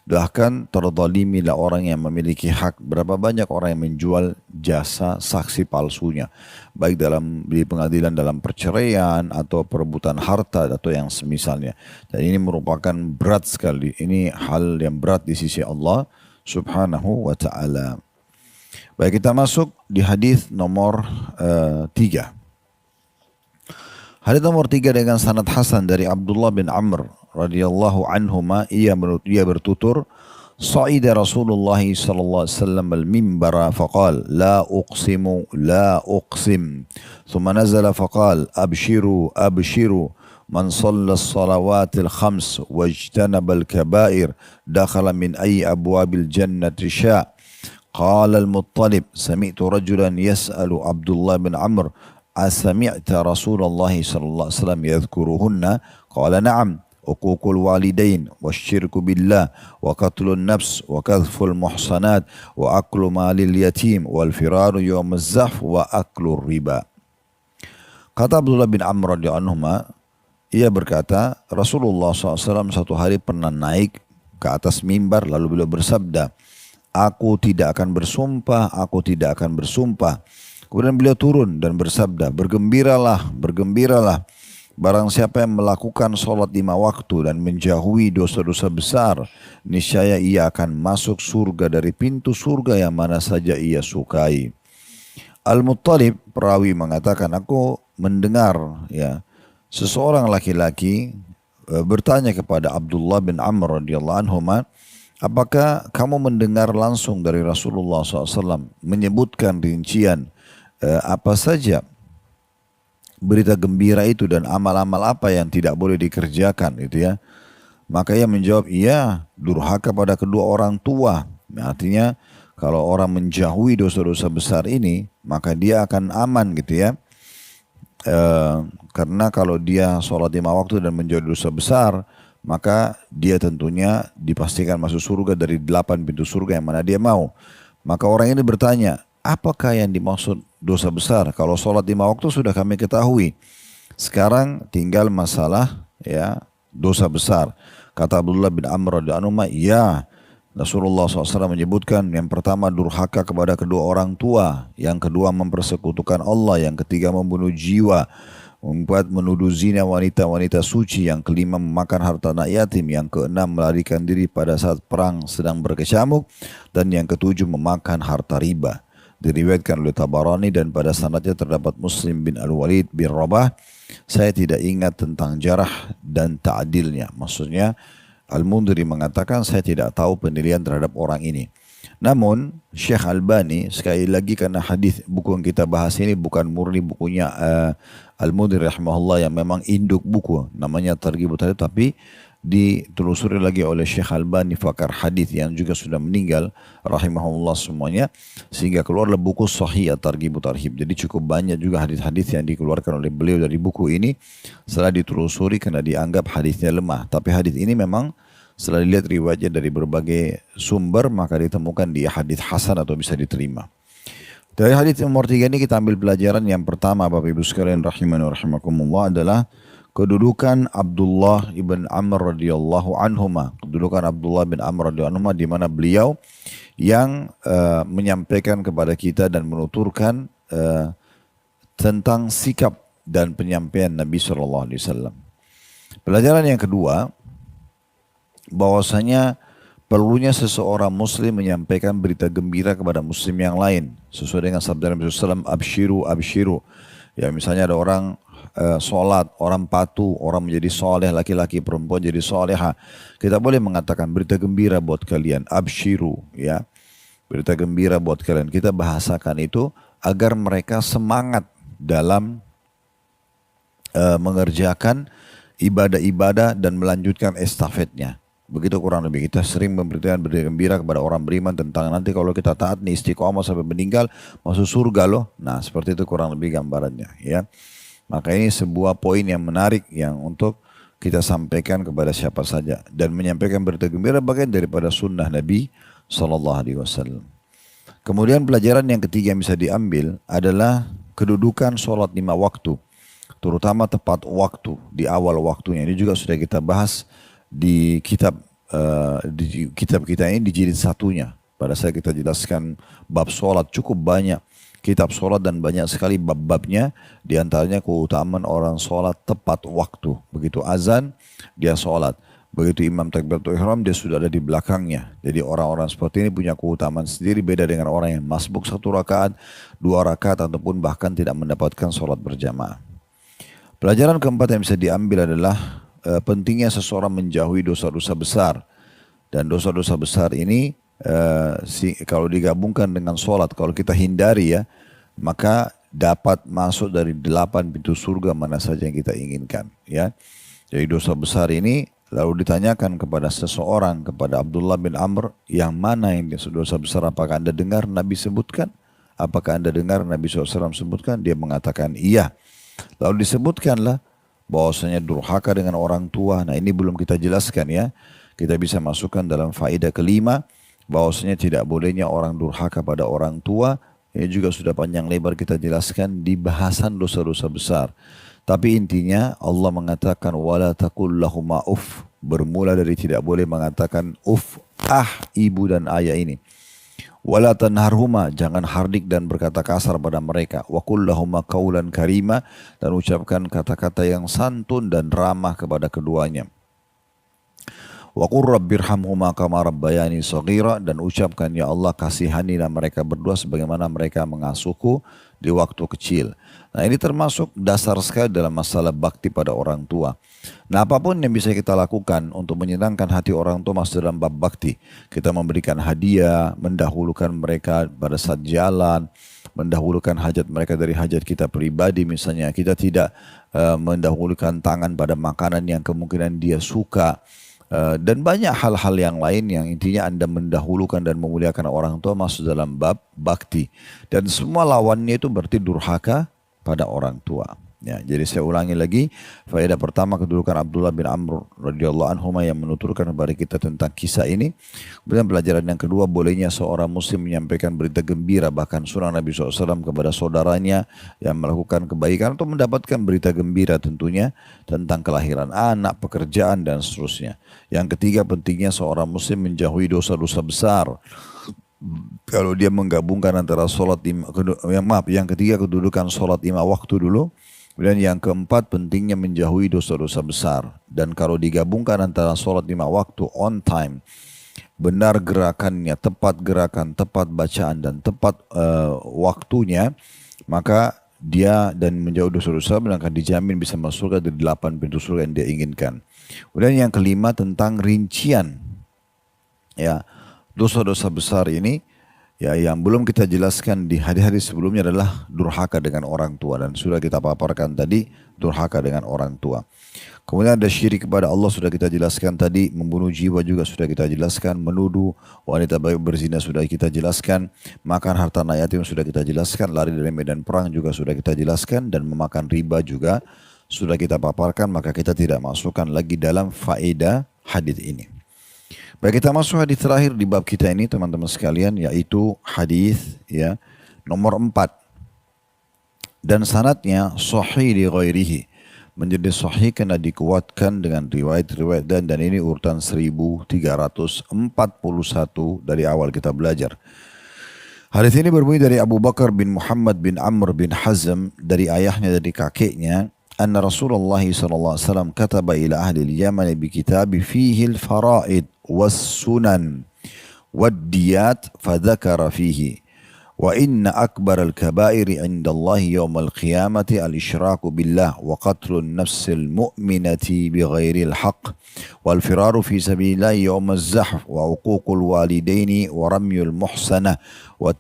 Bahkan terzalimilah orang yang memiliki hak. Berapa banyak orang yang menjual jasa saksi palsunya, baik di pengadilan dalam perceraian atau perebutan harta atau yang semisalnya. Dan ini merupakan berat sekali. Ini hal yang berat di sisi Allah Subhanahu wa taala. Baik, kita masuk di hadis nomor 3. Hadis nomor 3 dengan sanad hasan dari Abdullah bin Amr radhiyallahu anhuma, ia bertutur, Sa'ida Rasulullah sallallahu alaihi wasallam al-minbara faqal la uqsim thumma nazala faqal abshiru man shalla as-salawat al-khams wajtanaba al-kaba'ir dakhala min ayyi abwabil jannati sya'. Qala al-Muttalib sami'tu rajulan yas'alu Abdullah bin Amr asami'ta Rasulullah sallallahu alaihi wasallam yadhkuruhunna? Qala na'am. Uququl walidain wasyirku billah wa qatlun nafs wa kadhful muhsanat wa aklu malil yatim wal firaru yawmaz zahf wa aklur riba. Kata Abdullah bin Amr radhiyallahu anhu, ia berkata, Rasulullah SAW satu hari pernah naik ke atas mimbar lalu beliau bersabda, aku tidak akan bersumpah, aku tidak akan bersumpah. Kemudian beliau turun dan bersabda, bergembiralah, bergembiralah. Barang siapa yang melakukan sholat 5 waktu dan menjauhi dosa-dosa besar, niscaya ia akan masuk surga dari pintu surga yang mana saja ia sukai. Al-Muttalib perawi mengatakan, aku mendengar ya seseorang laki-laki bertanya kepada Abdullah bin Amr radhiyallahu anhu, apakah kamu mendengar langsung dari Rasulullah SAW menyebutkan rincian apa saja berita gembira itu dan amal-amal apa yang tidak boleh dikerjakan gitu ya. Maka ia menjawab, iya, durhaka pada kedua orang tua. Artinya kalau orang menjauhi dosa-dosa besar ini, maka dia akan aman gitu ya. Karena kalau dia sholat 5 waktu dan menjauhi dosa besar, maka dia tentunya dipastikan masuk surga dari 8 pintu surga yang mana dia mau. Maka orang ini bertanya, apakah yang dimaksud dosa besar? Kalau sholat 5 waktu sudah kami ketahui. Sekarang tinggal masalah ya dosa besar. Kata Abdullah bin Amr radhiyallahu anhu, ya, Rasulullah SAW menyebutkan yang pertama durhaka kepada kedua orang tua, yang kedua mempersekutukan Allah, yang ketiga membunuh jiwa, empat menuduh zina wanita-wanita suci, yang kelima memakan harta anak yatim, yang keenam melarikan diri pada saat perang sedang berkecamuk, dan yang ketujuh memakan harta riba. Diriwayatkan oleh Tabarani dan pada sanadnya terdapat Muslim bin Al-Walid bin Rabah. Saya tidak ingat tentang jarah dan ta'dilnya. Maksudnya Al-Mundhiri mengatakan saya tidak tahu penilaian terhadap orang ini. Namun Syekh Albani sekali lagi karena hadis buku yang kita bahas ini bukan murni bukunya Al-Mundhiri rahimahullah yang memang induk buku namanya Targhib Tarhib, tapi ditelusuri lagi oleh Syekh Albani Fakar Hadis yang juga sudah meninggal rahimahullah semuanya, sehingga keluarlah buku Sahih At-Targhib Tarhib. Jadi cukup banyak juga hadis-hadis yang dikeluarkan oleh beliau dari buku ini setelah ditelusuri karena dianggap hadisnya lemah. Tapi hadis ini memang setelah dilihat riwayatnya dari berbagai sumber maka ditemukan dia hadis hasan atau bisa diterima. Dari hadis nomor 3 ini kita ambil pelajaran yang pertama Bapak Ibu sekalian rahimani wa rahimakumullah adalah kedudukan Abdullah ibn Amr radhiyallahu anhuma. Kedudukan Abdullah bin Amr radhiyallahu anhuma di mana beliau yang menyampaikan kepada kita dan menuturkan tentang sikap dan penyampaian Nabi SAW. Pelajaran yang kedua, bahwasanya perlunya seseorang muslim menyampaikan berita gembira kepada muslim yang lain. Sesuai dengan sabda Nabi SAW, abshiru, abshiru. Ya misalnya ada orang sholat, orang patuh, orang menjadi soleh, laki-laki perempuan jadi soleha. Kita boleh mengatakan berita gembira buat kalian, abshiru ya. Berita gembira buat kalian. Kita bahasakan itu agar mereka semangat dalam mengerjakan ibadah-ibadah dan melanjutkan estafetnya. Begitu kurang lebih kita sering memberitakan berita gembira kepada orang beriman tentang nanti kalau kita taat nih istiqomah sampai meninggal masuk surga loh. Nah seperti itu kurang lebih gambarannya ya. Maka ini sebuah poin yang menarik yang untuk kita sampaikan kepada siapa saja. Dan menyampaikan berita gembira bagian daripada sunnah Nabi SAW. Kemudian pelajaran yang ketiga yang bisa diambil adalah kedudukan sholat 5 waktu. Terutama tepat waktu, di awal waktunya. Ini juga sudah kita bahas di kitab kita ini di jilid satunya. Pada saat kita jelaskan bab sholat cukup banyak. Kitab sholat dan banyak sekali bab-babnya, diantaranya keutamaan orang sholat tepat waktu. Begitu azan, dia sholat. Begitu imam takbiratul ihram, dia sudah ada di belakangnya. Jadi orang-orang seperti ini punya keutamaan sendiri, beda dengan orang yang masbuk 1 rakaat, 2 rakaat, ataupun bahkan tidak mendapatkan sholat berjamaah. Pelajaran keempat yang bisa diambil adalah pentingnya seseorang menjauhi dosa-dosa besar. Dan dosa-dosa besar ini kalau digabungkan dengan sholat, kalau kita hindari ya, maka dapat masuk dari 8 pintu surga mana saja yang kita inginkan ya. Jadi dosa besar ini lalu ditanyakan kepada seseorang, kepada Abdullah bin Amr, yang mana yang dosa besar, apakah anda dengar Nabi sebutkan? Apakah anda dengar Nabi SAW sebutkan? Dia mengatakan iya. Lalu disebutkanlah bahwasanya durhaka dengan orang tua. Nah ini belum kita jelaskan ya. Kita bisa masukkan dalam faedah kelima, bahwasanya tidak bolehnya orang durhaka pada orang tua. Ini juga sudah panjang lebar kita jelaskan di bahasan dosa-dosa besar. Tapi intinya Allah mengatakan wala taqul lahuma uff, bermula dari tidak boleh mengatakan uff, ibu dan ayah ini. Wala tanharhuma, jangan hardik dan berkata kasar pada mereka. Wa qul lahuma qaulan karima, dan ucapkan kata-kata yang santun dan ramah kepada keduanya. Wa qur rabbirhamhuma kama rabbayani shaghira, dan ucapkan ya Allah kasihanilah mereka berdua sebagaimana mereka mengasuhku di waktu kecil. Nah ini termasuk dasar sekali dalam masalah bakti pada orang tua. Nah apapun yang bisa kita lakukan untuk menyenangkan hati orang tua masuk dalam bab bakti. Kita memberikan hadiah, mendahulukan mereka pada saat jalan, mendahulukan hajat mereka dari hajat kita pribadi misalnya. Kita tidak mendahulukan tangan pada makanan yang kemungkinan dia suka. Dan banyak hal-hal yang lain yang intinya Anda mendahulukan dan memuliakan orang tua masuk dalam bab bakti. Dan semua lawannya itu berarti durhaka pada orang tua. Ya, jadi saya ulangi lagi, faedah pertama kedudukan Abdullah bin Amr radhiyallahu anhu yang menuturkan kepada kita tentang kisah ini. Kemudian pelajaran yang kedua, bolehnya seorang muslim menyampaikan berita gembira bahkan sunnah Nabi SAW kepada saudaranya yang melakukan kebaikan untuk mendapatkan berita gembira tentunya tentang kelahiran anak, pekerjaan dan seterusnya. Yang ketiga, pentingnya seorang muslim menjauhi dosa-dosa besar. Kalau dia menggabungkan antara yang ketiga kedudukan sholat 5 waktu dulu. Kemudian yang keempat, pentingnya menjauhi dosa-dosa besar. Dan kalau digabungkan antara sholat 5 waktu on time, benar gerakannya, tepat gerakan, tepat bacaan dan tepat waktunya, maka dia dan menjauh dosa-dosa akan dijamin bisa masuk surga dari 8 pintu surga yang dia inginkan. Kemudian yang kelima tentang rincian. Ya, dosa-dosa besar ini ya yang belum kita jelaskan di hari-hari sebelumnya adalah durhaka dengan orang tua, dan sudah kita paparkan tadi durhaka dengan orang tua. Kemudian ada syirik kepada Allah sudah kita jelaskan tadi, membunuh jiwa juga sudah kita jelaskan, menuduh wanita baik berzina sudah kita jelaskan, makan harta anak yatim sudah kita jelaskan, lari dari medan perang juga sudah kita jelaskan, dan memakan riba juga sudah kita paparkan, maka kita tidak masukkan lagi dalam faedah hadis ini. Baik, kita masuk hadis terakhir di bab kita ini teman-teman sekalian, yaitu hadis ya nomor 4. Dan sanadnya sahih li ghairihi, menjadi sahih karena dikuatkan dengan riwayat-riwayat dan ini urutan 1341 dari awal kita belajar. Hadis ini berbunyi dari Abu Bakar bin Muhammad bin Amr bin Hazm dari ayahnya dari kakeknya, anna Rasulullah sallallahu alaihi wasallam kataba ila ahli al-Yaman bi kitab fihi al-fara'id was-sunan wad-diyat fadzakara fihi wa inna akbar al-kaba'iri 'inda Allah yawm al-qiyamati al-isyraku billah wa qatlun nafsil mu'minati bighairi al-haqq wal firaru fi sabilillah yawm az-zahf wa uququl walidaini wa ramyul muhsanah wa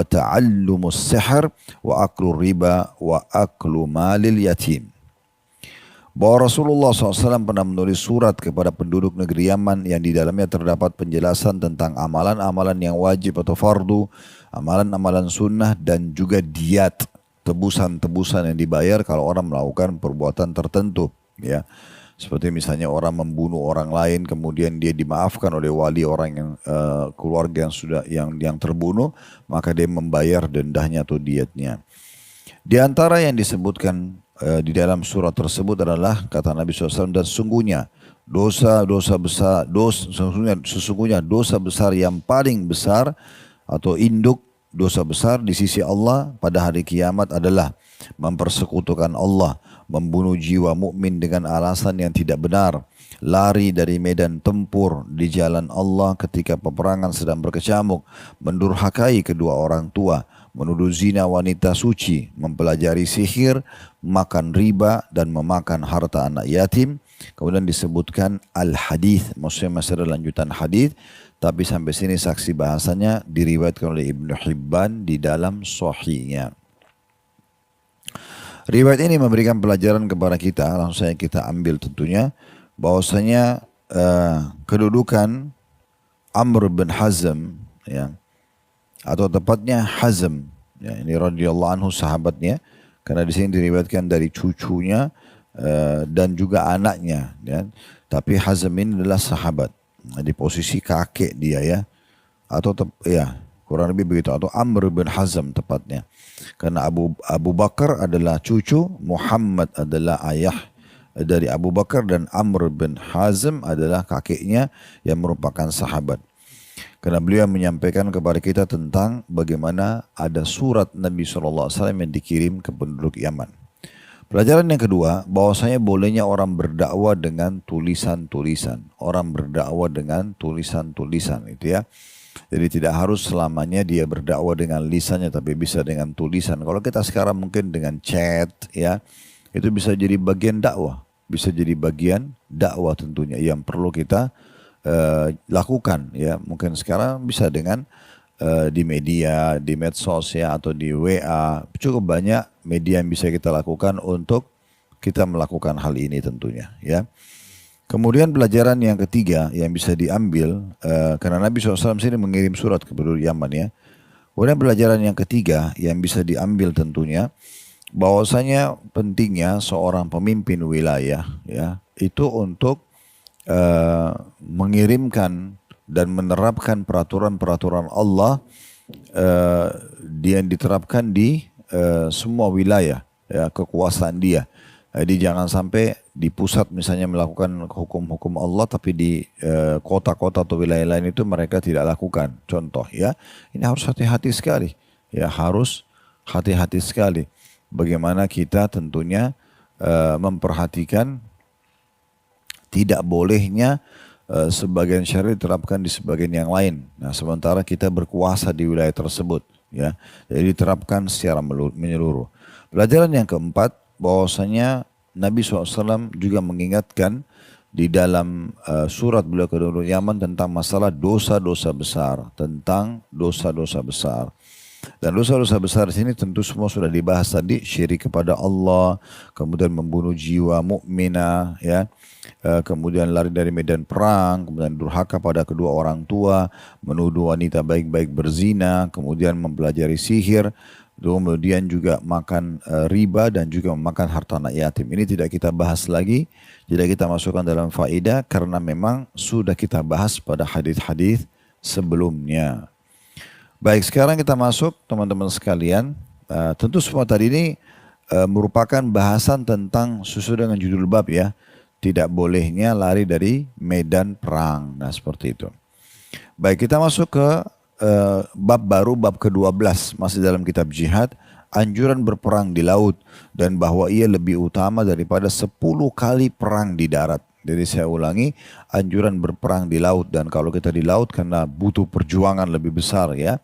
ta'allumus sihr wa aklu riba wa aklu malil yatim. Bahwa Rasulullah SAW pernah menulis surat kepada penduduk negeri Yaman yang di dalamnya terdapat penjelasan tentang amalan-amalan yang wajib atau fardu, amalan-amalan sunnah dan juga diat, tebusan-tebusan yang dibayar kalau orang melakukan perbuatan tertentu. Ya, seperti misalnya orang membunuh orang lain kemudian dia dimaafkan oleh wali orang yang keluarga yang sudah yang terbunuh, maka dia membayar dendahnya atau diatnya. Di antara yang disebutkan di dalam surat tersebut adalah kata Nabi SAW, dan sesungguhnya dosa besar yang paling besar atau induk dosa besar di sisi Allah pada hari kiamat adalah mempersekutukan Allah, membunuh jiwa mukmin dengan alasan yang tidak benar, lari dari medan tempur di jalan Allah ketika peperangan sedang berkecamuk, mendurhakai kedua orang tua, menuduh zina wanita suci, mempelajari sihir, makan riba dan memakan harta anak yatim. Kemudian disebutkan al-hadith, maksudnya masih ada lanjutan hadith, tapi sampai sini saksi bahasanya diriwayatkan oleh Ibnu Hibban di dalam sahihnya. Riwayat ini memberikan pelajaran kepada kita, langsung saja kita ambil tentunya, bahwasanya kedudukan Amr bin Hazm ya, atau tepatnya Hazm ya, ini radhiyallahu anhu sahabatnya, karena di sini diriwayatkan dari cucunya dan juga anaknya ya. Tapi Hazm ini adalah sahabat, di posisi kakek dia ya, atau ya kurang lebih begitu, atau Amr bin Hazm tepatnya, karena Abu Bakar adalah cucu, Muhammad adalah ayah dari Abu Bakar, dan Amr bin Hazm adalah kakeknya yang merupakan sahabat. Karena beliau menyampaikan kepada kita tentang bagaimana ada surat Nabi SAW yang dikirim ke penduduk Yaman. Pelajaran yang kedua, bahwasanya bolehnya orang berdakwah dengan tulisan-tulisan. Orang berdakwah dengan tulisan-tulisan itu ya. Jadi tidak harus selamanya dia berdakwah dengan lisannya, tapi bisa dengan tulisan. Kalau kita sekarang mungkin dengan chat, ya, itu bisa jadi bagian dakwah. Bisa jadi bagian dakwah tentunya yang perlu kita lakukan, ya. Mungkin sekarang bisa dengan di media, di medsos, ya, atau di WA. Cukup banyak media yang bisa kita lakukan untuk kita melakukan hal ini tentunya, ya. Kemudian pelajaran yang ketiga yang bisa diambil, karena Nabi SAW sini mengirim surat ke penduduk Yaman, ya. Kemudian pelajaran yang ketiga yang bisa diambil tentunya, bahwasanya pentingnya seorang pemimpin wilayah, ya, itu untuk mengirimkan dan menerapkan peraturan-peraturan Allah yang diterapkan di semua wilayah, ya, kekuasaan dia. Jadi jangan sampai di pusat misalnya melakukan hukum-hukum Allah, tapi di kota-kota atau wilayah lain itu mereka tidak lakukan. Contoh, ya, ini harus hati-hati sekali. Ya, harus hati-hati sekali. Bagaimana kita tentunya memperhatikan tidak bolehnya sebagian syariat diterapkan di sebagian yang lain. Nah, sementara kita berkuasa di wilayah tersebut, ya. Jadi diterapkan secara menyeluruh. Pelajaran yang keempat, bahwasanya Nabi SAW juga mengingatkan di dalam surat beliau ke penduduk Yaman tentang masalah dosa-dosa besar, tentang dosa-dosa besar. Dan dosa-dosa besar di sini tentu semua sudah dibahas tadi, syirik kepada Allah, kemudian membunuh jiwa mukminah, ya, kemudian lari dari medan perang, kemudian durhaka pada kedua orang tua, menuduh wanita baik-baik berzina, kemudian mempelajari sihir, kemudian juga makan riba dan juga memakan harta anak yatim. Ini tidak kita bahas lagi, tidak kita masukkan dalam faedah karena memang sudah kita bahas pada hadis-hadis sebelumnya. Baik, sekarang kita masuk teman-teman sekalian. Tentu semua tadi ini merupakan bahasan tentang sesuai dengan judul bab, ya. Tidak bolehnya lari dari medan perang. Nah, seperti itu. Baik, kita masuk ke bab baru, bab ke-12 masih dalam kitab jihad, anjuran berperang di laut dan bahwa ia lebih utama daripada 10 kali perang di darat. Jadi saya ulangi, anjuran berperang di laut, dan kalau kita di laut karena butuh perjuangan lebih besar, ya.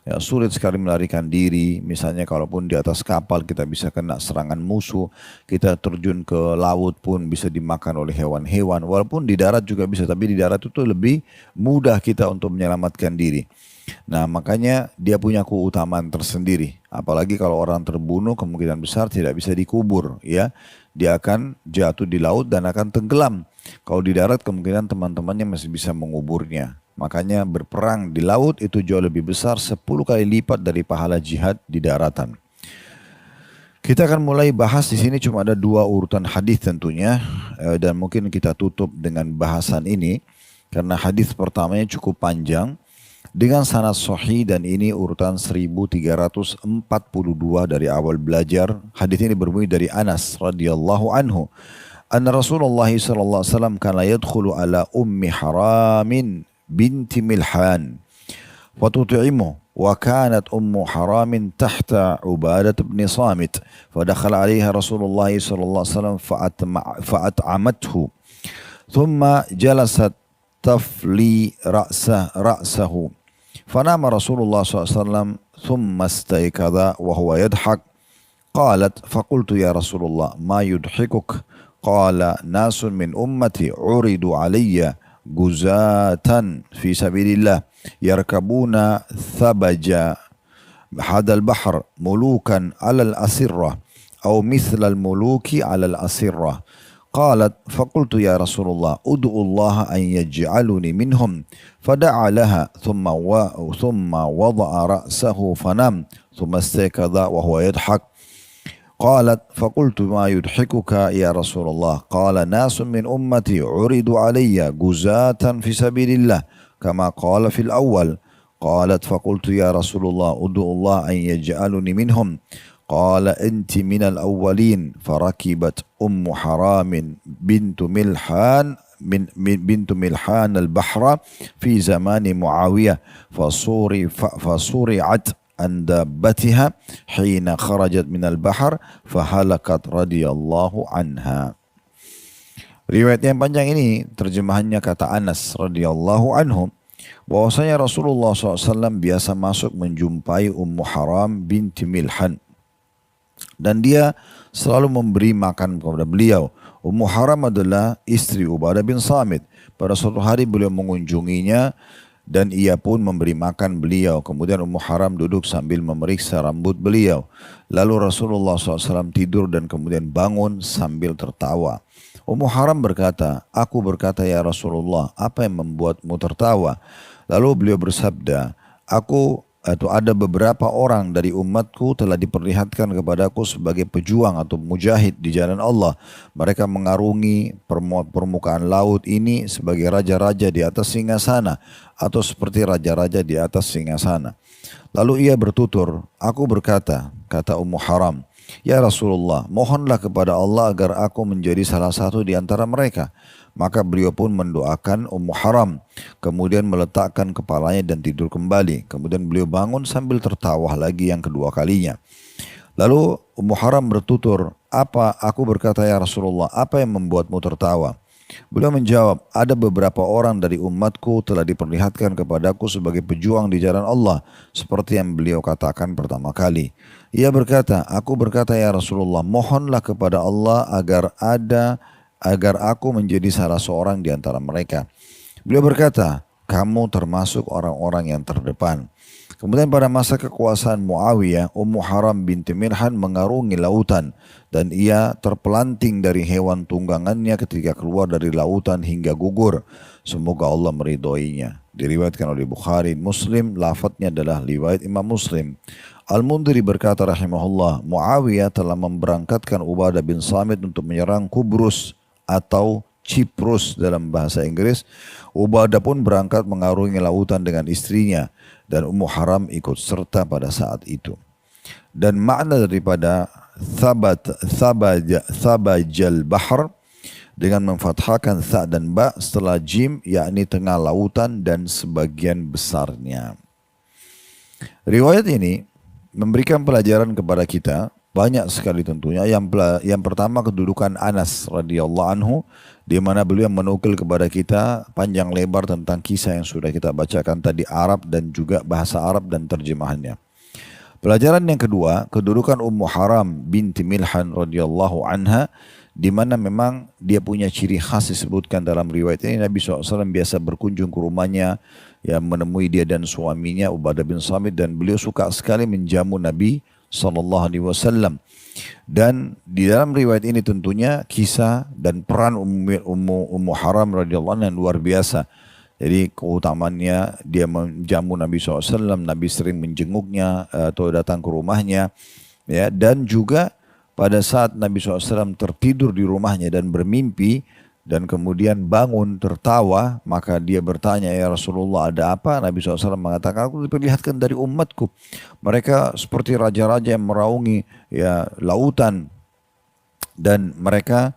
Ya, sulit sekali melarikan diri. Misalnya kalaupun di atas kapal kita bisa kena serangan musuh, kita terjun ke laut pun bisa dimakan oleh hewan-hewan. Walaupun di darat juga bisa, tapi di darat itu lebih mudah kita untuk menyelamatkan diri. Nah, makanya dia punya keutamaan tersendiri. Apalagi kalau orang terbunuh kemungkinan besar tidak bisa dikubur, ya. Dia akan jatuh di laut dan akan tenggelam. Kalau di darat kemungkinan teman-temannya masih bisa menguburnya. Makanya berperang di laut itu jauh lebih besar, 10 kali lipat dari pahala jihad di daratan. Kita akan mulai bahas di sini, cuma ada 2 urutan hadis tentunya, dan mungkin kita tutup dengan bahasan ini karena hadis pertamanya cukup panjang dengan sanad sahih, dan ini urutan 1342 dari awal belajar. Hadis ini berbunyi dari Anas radhiyallahu anhu, anna Rasulullah sallallahu alaihi wasallam kana yadkhulu ala ummi haramin binti milhan fatut'imu wa kanat ummu haramin tahta Ubadah bin Samit fadakhala 'alaiha Rasulullah sallallahu alaihi wasallam fa'at'amathu thumma jalasat tafli ra'sahu فنام رسول الله صلى الله عليه وسلم ثم استيقظ وهو يضحك قالت فقلت يا رسول الله ما يضحكك قال ناس من أمتي عرضوا علي جزاة في سبيل الله يركبون ثبج هذا البحر ملوكا على الأسرة أو مثل الملوك على الأسرة قالت فقلت يا رسول الله ادعو الله أن يجعلني منهم فدعا لها ثم وضع رأسه فنام ثم استيقظ وهو يضحك قالت فقلت ما يضحكك يا رسول الله قال ناس من أمتي عرضوا علي جزاة في سبيل الله كما قال في الأول قالت فقلت يا رسول الله ادعو الله أن يجعلني منهم قال أنت من الأولين فركبت أم حرام بنت ملحان البحر في زمان معاوية فصرعت عن دابتها حين خرجت من البحر فهلكت رضي الله عنها. Riwayat yang panjang ini terjemahannya kata Anas radhiyallahu anhu, bahwasanya Rasulullah SAW biasa masuk menjumpai Ummu Haram binti Milhan dan dia selalu memberi makan kepada beliau. Ummu Haram adalah istri Ubadah bin Samit. Pada suatu hari beliau mengunjunginya dan ia pun memberi makan beliau. Kemudian Ummu Haram duduk sambil memeriksa rambut beliau. Lalu Rasulullah SAW tidur dan kemudian bangun sambil tertawa. Ummu Haram berkata, aku berkata ya Rasulullah, apa yang membuatmu tertawa? Lalu beliau bersabda, ada beberapa orang dari umatku telah diperlihatkan kepadaku sebagai pejuang atau mujahid di jalan Allah. Mereka mengarungi permukaan laut ini sebagai raja-raja di atas singgasana atau seperti raja-raja di atas singgasana. Lalu ia bertutur, aku berkata, kata Ummu Haram, ya Rasulullah, mohonlah kepada Allah agar aku menjadi salah satu di antara mereka. Maka beliau pun mendoakan Ummu Haram, kemudian meletakkan kepalanya dan tidur kembali. Kemudian beliau bangun sambil tertawa lagi yang kedua kalinya. Lalu Ummu Haram bertutur, aku berkata ya Rasulullah, apa yang membuatmu tertawa? Beliau menjawab, ada beberapa orang dari umatku telah diperlihatkan kepadaku sebagai pejuang di jalan Allah, seperti yang beliau katakan pertama kali. Ia berkata, aku berkata ya Rasulullah, mohonlah kepada Allah agar aku menjadi salah seorang di antara mereka. Beliau berkata, kamu termasuk orang-orang yang terdepan. Kemudian pada masa kekuasaan Muawiyah, Ummu Haram binti Milhan mengarungi lautan dan ia terpelanting dari hewan tunggangannya ketika keluar dari lautan hingga gugur. Semoga Allah meridhoinya. Diriwayatkan oleh Bukhari, Muslim, lafadznya adalah riwayat Imam Muslim. Al-Mundhiri berkata rahimahullah, Muawiyah telah memberangkatkan Ubadah bin Samit untuk menyerang Kubrus atau Ciprus dalam bahasa Inggris. Ubadah pun berangkat mengarungi lautan dengan istrinya dan Ummu Haram ikut serta pada saat itu. Dan makna daripada thabajal bahr dengan memfathahkan tha dan ba setelah jim, yakni tengah lautan dan sebagian besarnya. Riwayat ini memberikan pelajaran kepada kita banyak sekali tentunya. Yang pertama kedudukan Anas radhiyallahu anhu, di mana beliau menukil kepada kita panjang lebar tentang kisah yang sudah kita bacakan tadi, Arab dan juga bahasa Arab dan terjemahannya. Pelajaran yang kedua, kedudukan Ummu Haram binti Milhan radhiyallahu anha, di mana memang dia punya ciri khas disebutkan dalam riwayat ini. Nabi SAW biasa berkunjung ke rumahnya, ya, menemui dia dan suaminya Ubadah bin Samit, dan beliau suka sekali menjamu Nabi SAW. Dan di dalam riwayat ini tentunya kisah dan peran Ummu Haram radhiyallahu anha yang luar biasa. Jadi keutamaannya dia menjamu Nabi SAW, Nabi sering menjenguknya atau datang ke rumahnya, ya. Dan juga pada saat Nabi SAW tertidur di rumahnya dan bermimpi dan kemudian bangun tertawa, maka dia bertanya, ya Rasulullah ada apa? Nabi SAW mengatakan, aku diperlihatkan dari umatku, mereka seperti raja-raja yang meraungi, ya, lautan, dan mereka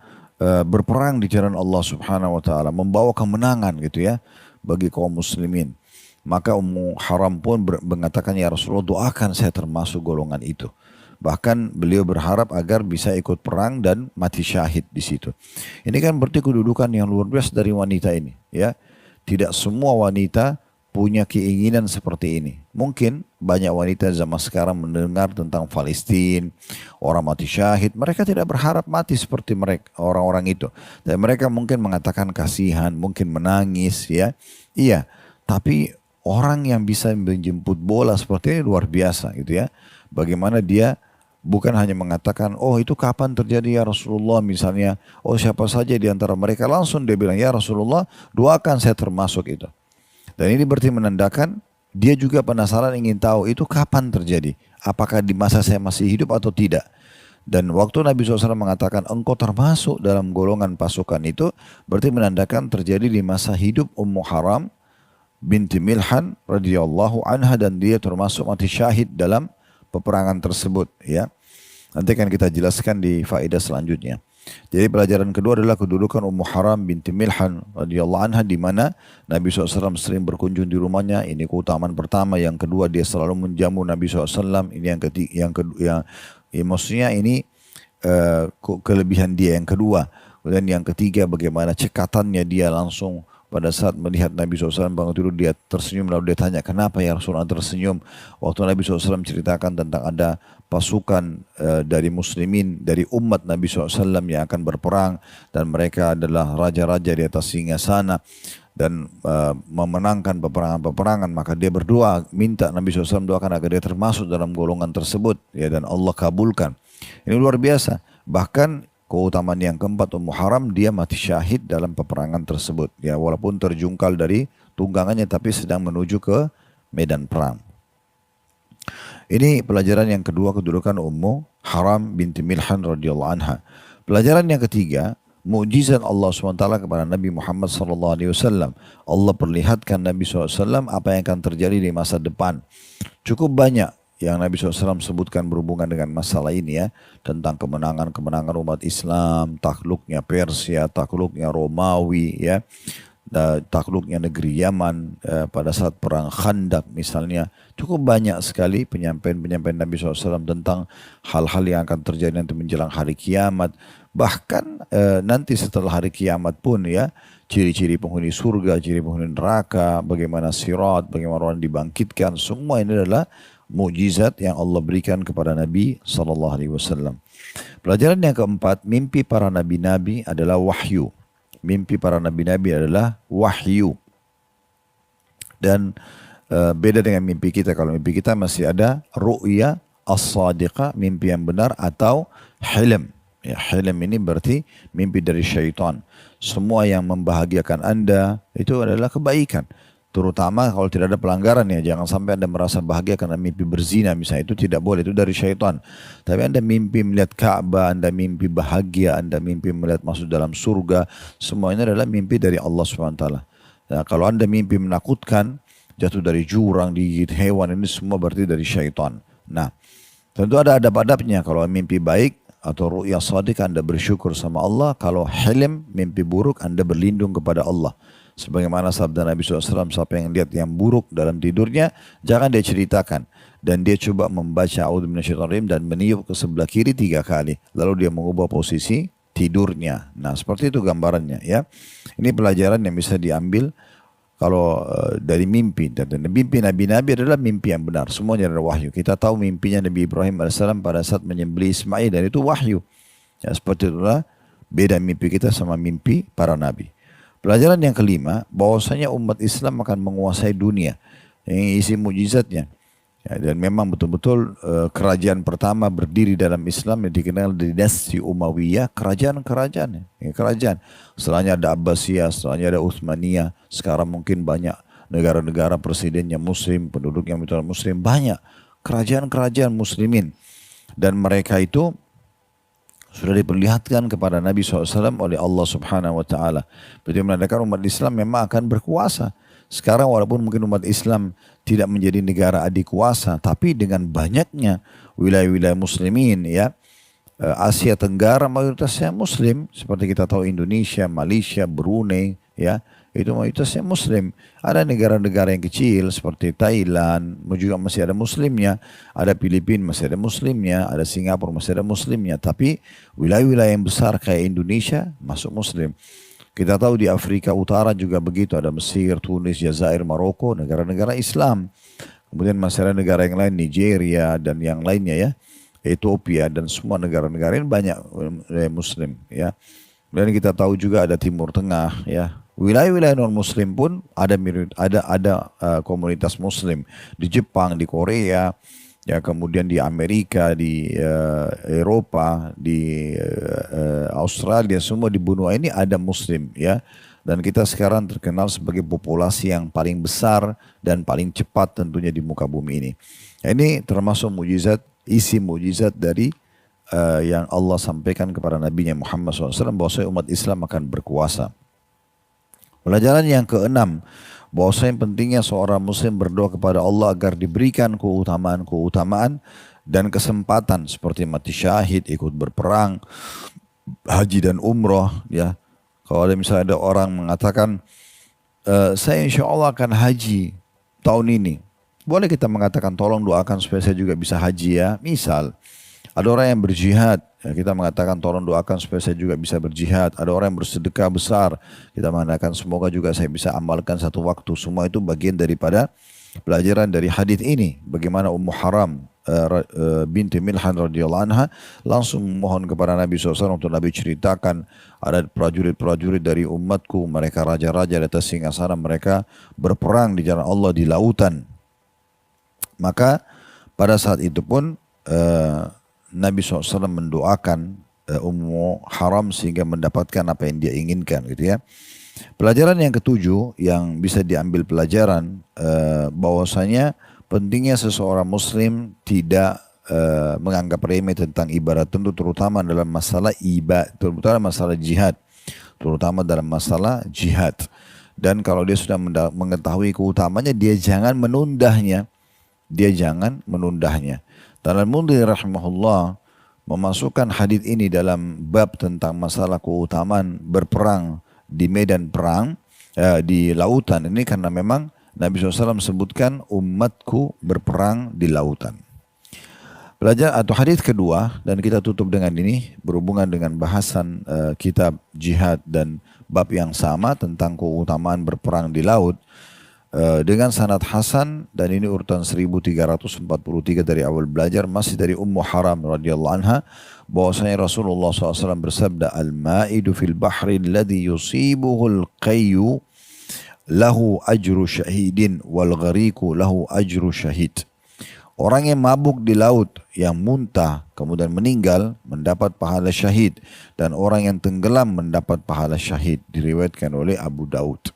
berperang di jalan Allah Subhanahu Wa Taala, membawa kemenangan gitu ya bagi kaum muslimin. Maka Ummu Haram pun mengatakan, ya Rasulullah doakan saya termasuk golongan itu. Bahkan beliau berharap agar bisa ikut perang dan mati syahid di situ. Ini kan berarti kedudukan yang luar biasa dari wanita ini, ya. Tidak semua wanita punya keinginan seperti ini. Mungkin banyak wanita zaman sekarang mendengar tentang Palestina, orang mati syahid, mereka tidak berharap mati seperti mereka, orang-orang itu. Dan mereka mungkin mengatakan kasihan, mungkin menangis, ya. Iya, tapi orang yang bisa menjemput bola seperti ini luar biasa gitu ya. Bagaimana dia bukan hanya mengatakan, oh itu kapan terjadi ya Rasulullah misalnya, oh siapa saja di antara mereka, langsung dia bilang, ya Rasulullah doakan saya termasuk itu. Dan ini berarti menandakan dia juga penasaran ingin tahu itu kapan terjadi. Apakah di masa saya masih hidup atau tidak. Dan waktu Nabi SAW mengatakan engkau termasuk dalam golongan pasukan itu, berarti menandakan terjadi di masa hidup Ummu Haram binti Milhan radhiyallahu anha, dan dia termasuk mati syahid dalam peperangan tersebut, ya. Nanti akan kita jelaskan di faedah selanjutnya. Jadi pelajaran kedua adalah kedudukan Ummu Haram binti Milhan radhiyallahu anha, di mana Nabi SAW sering berkunjung di rumahnya. Ini keutamaan pertama. Yang kedua, dia selalu menjamu Nabi SAW. Ini yang ketiga, maksudnya ini kelebihan dia yang kedua. Dan yang ketiga, bagaimana cekatannya dia langsung pada saat melihat Nabi SAW bangun tidur dia tersenyum, lalu dia tanya, kenapa ya Rasulullah tersenyum? Waktu Nabi SAW ceritakan tentang ada pasukan dari muslimin, dari umat Nabi SAW yang akan berperang, dan mereka adalah raja-raja di atas singgasana dan memenangkan peperangan-peperangan, maka dia berdoa minta Nabi SAW doakan agar dia termasuk dalam golongan tersebut, ya, dan Allah kabulkan. Ini luar biasa. Bahkan keutamaan yang keempat, Ummu Haram, dia mati syahid dalam peperangan tersebut, ya, walaupun terjungkal dari tunggangannya tapi sedang menuju ke medan perang. Ini pelajaran yang kedua, kedudukan Ummu Haram binti Milhan radhiyallahu anha. Pelajaran yang ketiga, mukjizat Allah SWT kepada Nabi Muhammad SAW. Allah perlihatkan Nabi SAW apa yang akan terjadi di masa depan. Cukup banyak yang Nabi SAW sebutkan berhubungan dengan masalah ini, ya, tentang kemenangan-kemenangan umat Islam, takluknya Persia, takluknya Romawi, ya, takluknya negeri Yaman pada saat perang Khandak misalnya. Cukup banyak sekali penyampaian-penyampaian Nabi SAW tentang hal-hal yang akan terjadi nanti menjelang hari kiamat. Bahkan nanti setelah hari kiamat pun, ya, ciri-ciri penghuni surga, ciri penghuni neraka, bagaimana sirat, bagaimana orang dibangkitkan, semua ini adalah mukjizat yang Allah berikan kepada Nabi SAW. Pelajaran yang keempat, mimpi para nabi-nabi adalah wahyu. Mimpi para nabi-nabi adalah wahyu. Dan beda dengan mimpi kita. Kalau mimpi kita masih ada ru'ya as-sadiqah, mimpi yang benar, atau hilm. Ya, hilm ini berarti mimpi dari syaitan. Semua yang membahagiakan Anda itu adalah kebaikan. Terutama kalau tidak ada pelanggaran, ya. Jangan sampai Anda merasa bahagia karena mimpi berzina misalnya, itu tidak boleh, itu dari syaitan. Tapi Anda mimpi melihat Ka'bah, Anda mimpi bahagia, Anda mimpi melihat masuk dalam surga, semua ini adalah mimpi dari Allah SWT. Nah, kalau Anda mimpi menakutkan, jatuh dari jurang, digigit hewan, ini semua berarti dari syaitan. Nah, tentu ada adab-adabnya. Kalau mimpi baik atau ru'ya shadiq, Anda bersyukur sama Allah. Kalau hilm, mimpi buruk, Anda berlindung kepada Allah. Sebagaimana sabda Nabi SAW, siapa yang lihat yang buruk dalam tidurnya, jangan dia ceritakan. Dan dia coba membaca A'udzu minasyaitonir rajim dan meniup ke sebelah kiri 3 kali. Lalu dia mengubah posisi tidurnya. Nah, seperti itu gambarannya, ya. Ini pelajaran yang bisa diambil kalau dari mimpi. Dan mimpi Nabi-Nabi adalah mimpi yang benar. Semuanya adalah wahyu. Kita tahu mimpinya Nabi Ibrahim AS pada saat menyembelih Ismail, dan itu wahyu. Ya, seperti itulah beda mimpi kita sama mimpi para nabi. Pelajaran yang kelima, bahwasanya umat Islam akan menguasai dunia. Yang isi mujizatnya. Ya, dan memang betul-betul kerajaan pertama berdiri dalam Islam yang dikenal dinasti Umayyah, kerajaan-kerajaan. Ya, kerajaan. Setelahnya ada Abbasiyah, setelahnya ada Utsmaniyah. Sekarang mungkin banyak negara-negara presidennya muslim, penduduknya muslim, banyak. Kerajaan-kerajaan muslimin. Dan mereka itu sudah diperlihatkan kepada Nabi SAW oleh Allah Subhanahu Wa Taala. Berarti menandakan umat Islam memang akan berkuasa. Sekarang walaupun mungkin umat Islam tidak menjadi negara adik kuasa, tapi dengan banyaknya wilayah-wilayah muslimin, ya, Asia Tenggara mayoritasnya muslim, seperti kita tahu Indonesia, Malaysia, Brunei, ya, itu mayoritasnya muslim. Ada negara-negara yang kecil seperti Thailand juga masih ada muslimnya, ada Filipina masih ada muslimnya, ada Singapura masih ada muslimnya, tapi wilayah-wilayah yang besar kayak Indonesia masuk muslim. Kita tahu di Afrika Utara juga begitu, ada Mesir, Tunis, Jazair, Maroko, negara-negara Islam. Kemudian masih ada negara yang lain, Nigeria dan yang lainnya, ya, Ethiopia, dan semua negara-negara ini banyak muslim, ya. Dan kita tahu juga ada Timur Tengah, ya. Wilayah-wilayah non-muslim pun ada komunitas muslim. Di Jepang, di Korea, ya, kemudian di Amerika, di Eropa, di Australia, semua di benua ini ada muslim, ya. Dan kita sekarang terkenal sebagai populasi yang paling besar dan paling cepat tentunya di muka bumi ini. Ini termasuk mujizat, isi mujizat dari yang Allah sampaikan kepada Nabi Muhammad SAW, bahwa umat Islam akan berkuasa. Pelajaran yang keenam, bahwasanya pentingnya seorang muslim berdoa kepada Allah agar diberikan keutamaan-keutamaan dan kesempatan seperti mati syahid, ikut berperang, haji dan umroh, ya. Kalau ada misalnya ada orang mengatakan, saya insya Allah akan haji tahun ini. Boleh kita mengatakan tolong doakan supaya saya juga bisa haji, ya. Misal ada orang yang berjihad, Ya, kita mengatakan tolong doakan supaya saya juga bisa berjihad. Ada orang yang bersedekah besar. Kita mengatakan semoga juga saya bisa amalkan satu waktu. Semua itu bagian daripada pelajaran dari hadis ini. Bagaimana Ummu Haram binti Milhan radhiyallahu anha langsung mohon kepada Nabi SAW untuk Nabi ceritakan ada prajurit-prajurit dari umatku. Mereka raja-raja di atas singgasana. Mereka berperang di jalan Allah di lautan. Maka pada saat itu pun Nabi SAW mendoakan Ummu Haram sehingga mendapatkan apa yang dia inginkan gitu ya. Pelajaran yang ketujuh yang bisa diambil pelajaran bahwasanya pentingnya seseorang muslim tidak menganggap remeh tentang ibadah, tentu terutama dalam masalah terutama masalah jihad, terutama dalam masalah jihad. Dan kalau dia sudah mengetahui keutamanya, dia jangan menundahnya. Dan Al-Mundhir rahimahullah memasukkan hadis ini dalam bab tentang masalah keutamaan berperang di medan perang di lautan ini karena memang Nabi SAW sebutkan umatku berperang di lautan. Belajar atau hadis kedua dan kita tutup dengan ini berhubungan dengan bahasan kitab jihad dan bab yang sama tentang keutamaan berperang di laut. Dengan sanad hasan dan ini urutan 1343 dari awal belajar masih dari Ummu Haram radhiyallahu anha bahwasanya Rasulullah SAW bersabda al-ma'idu fil bahri alladhi yusibuhul qayyu lahu ajru syahidin wal ghariqu lahu ajru syahid. Orang yang mabuk di laut yang muntah kemudian meninggal mendapat pahala syahid dan orang yang tenggelam mendapat pahala syahid, diriwayatkan oleh Abu Daud.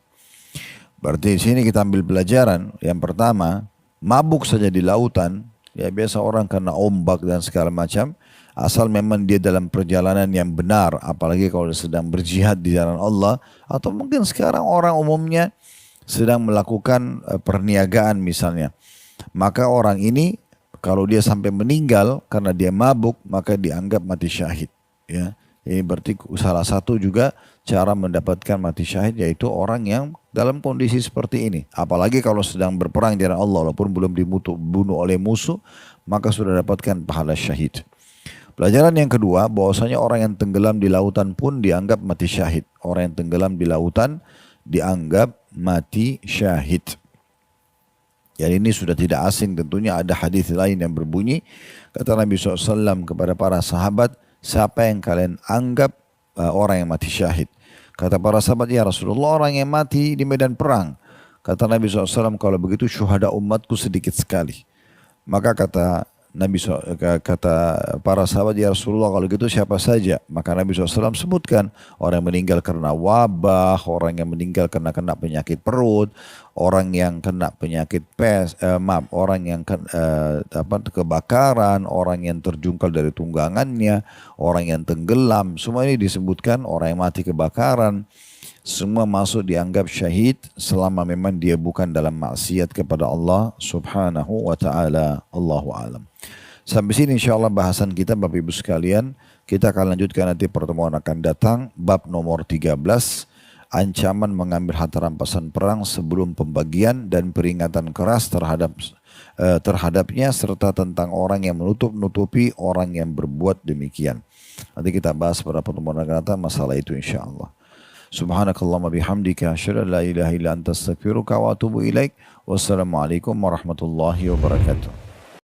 Berarti di sini kita ambil pelajaran. Yang pertama, mabuk saja di lautan, ya biasa orang kena ombak dan segala macam, asal memang dia dalam perjalanan yang benar, apalagi kalau sedang berjihad di jalan Allah, atau mungkin sekarang orang umumnya sedang melakukan perniagaan misalnya. Maka orang ini kalau dia sampai meninggal karena dia mabuk, maka dianggap mati syahid. Ya, ini berarti salah satu juga cara mendapatkan mati syahid yaitu orang yang dalam kondisi seperti ini. Apalagi kalau sedang berperang di jalan Allah walaupun belum dibunuh oleh musuh, maka sudah dapatkan pahala syahid. Pelajaran yang kedua, bahwasanya orang yang tenggelam di lautan pun dianggap mati syahid. Orang yang tenggelam di lautan dianggap mati syahid. Yang ini sudah tidak asing, tentunya ada hadis lain yang berbunyi, kata Nabi SAW kepada para sahabat, siapa yang kalian anggap orang yang mati syahid? Kata para sahabat, ya Rasulullah, orang yang mati di medan perang. Kata Nabi SAW, kalau begitu syuhada umatku sedikit sekali. Maka kata para sahabat, ya Rasulullah, kalau gitu siapa saja? Maka Nabi SAW sebutkan orang yang meninggal karena wabah, orang yang meninggal karena kena penyakit perut, orang yang kena penyakit orang yang kebakaran, orang yang terjungkal dari tunggangannya, orang yang tenggelam, semua ini disebutkan orang yang mati kebakaran. Semua masuk dianggap syahid selama memang dia bukan dalam maksiat kepada Allah subhanahu wa ta'ala. Allahu alam. Sampai sini insyaAllah bahasan kita Bapak Ibu sekalian. Kita akan lanjutkan nanti pertemuan akan datang. Bab nomor 13. Ancaman mengambil harta rampasan perang sebelum pembagian dan peringatan keras terhadapnya serta tentang orang yang menutup-nutupi orang yang berbuat demikian. Nanti kita bahas pada pertemuan akan datang masalah itu insyaAllah. Subhanakallahumma bihamdika asyhadu an la ilaha illa anta astaghfiruka wa atubu ilaik. Wassalamualaikum warahmatullahi wabarakatuh.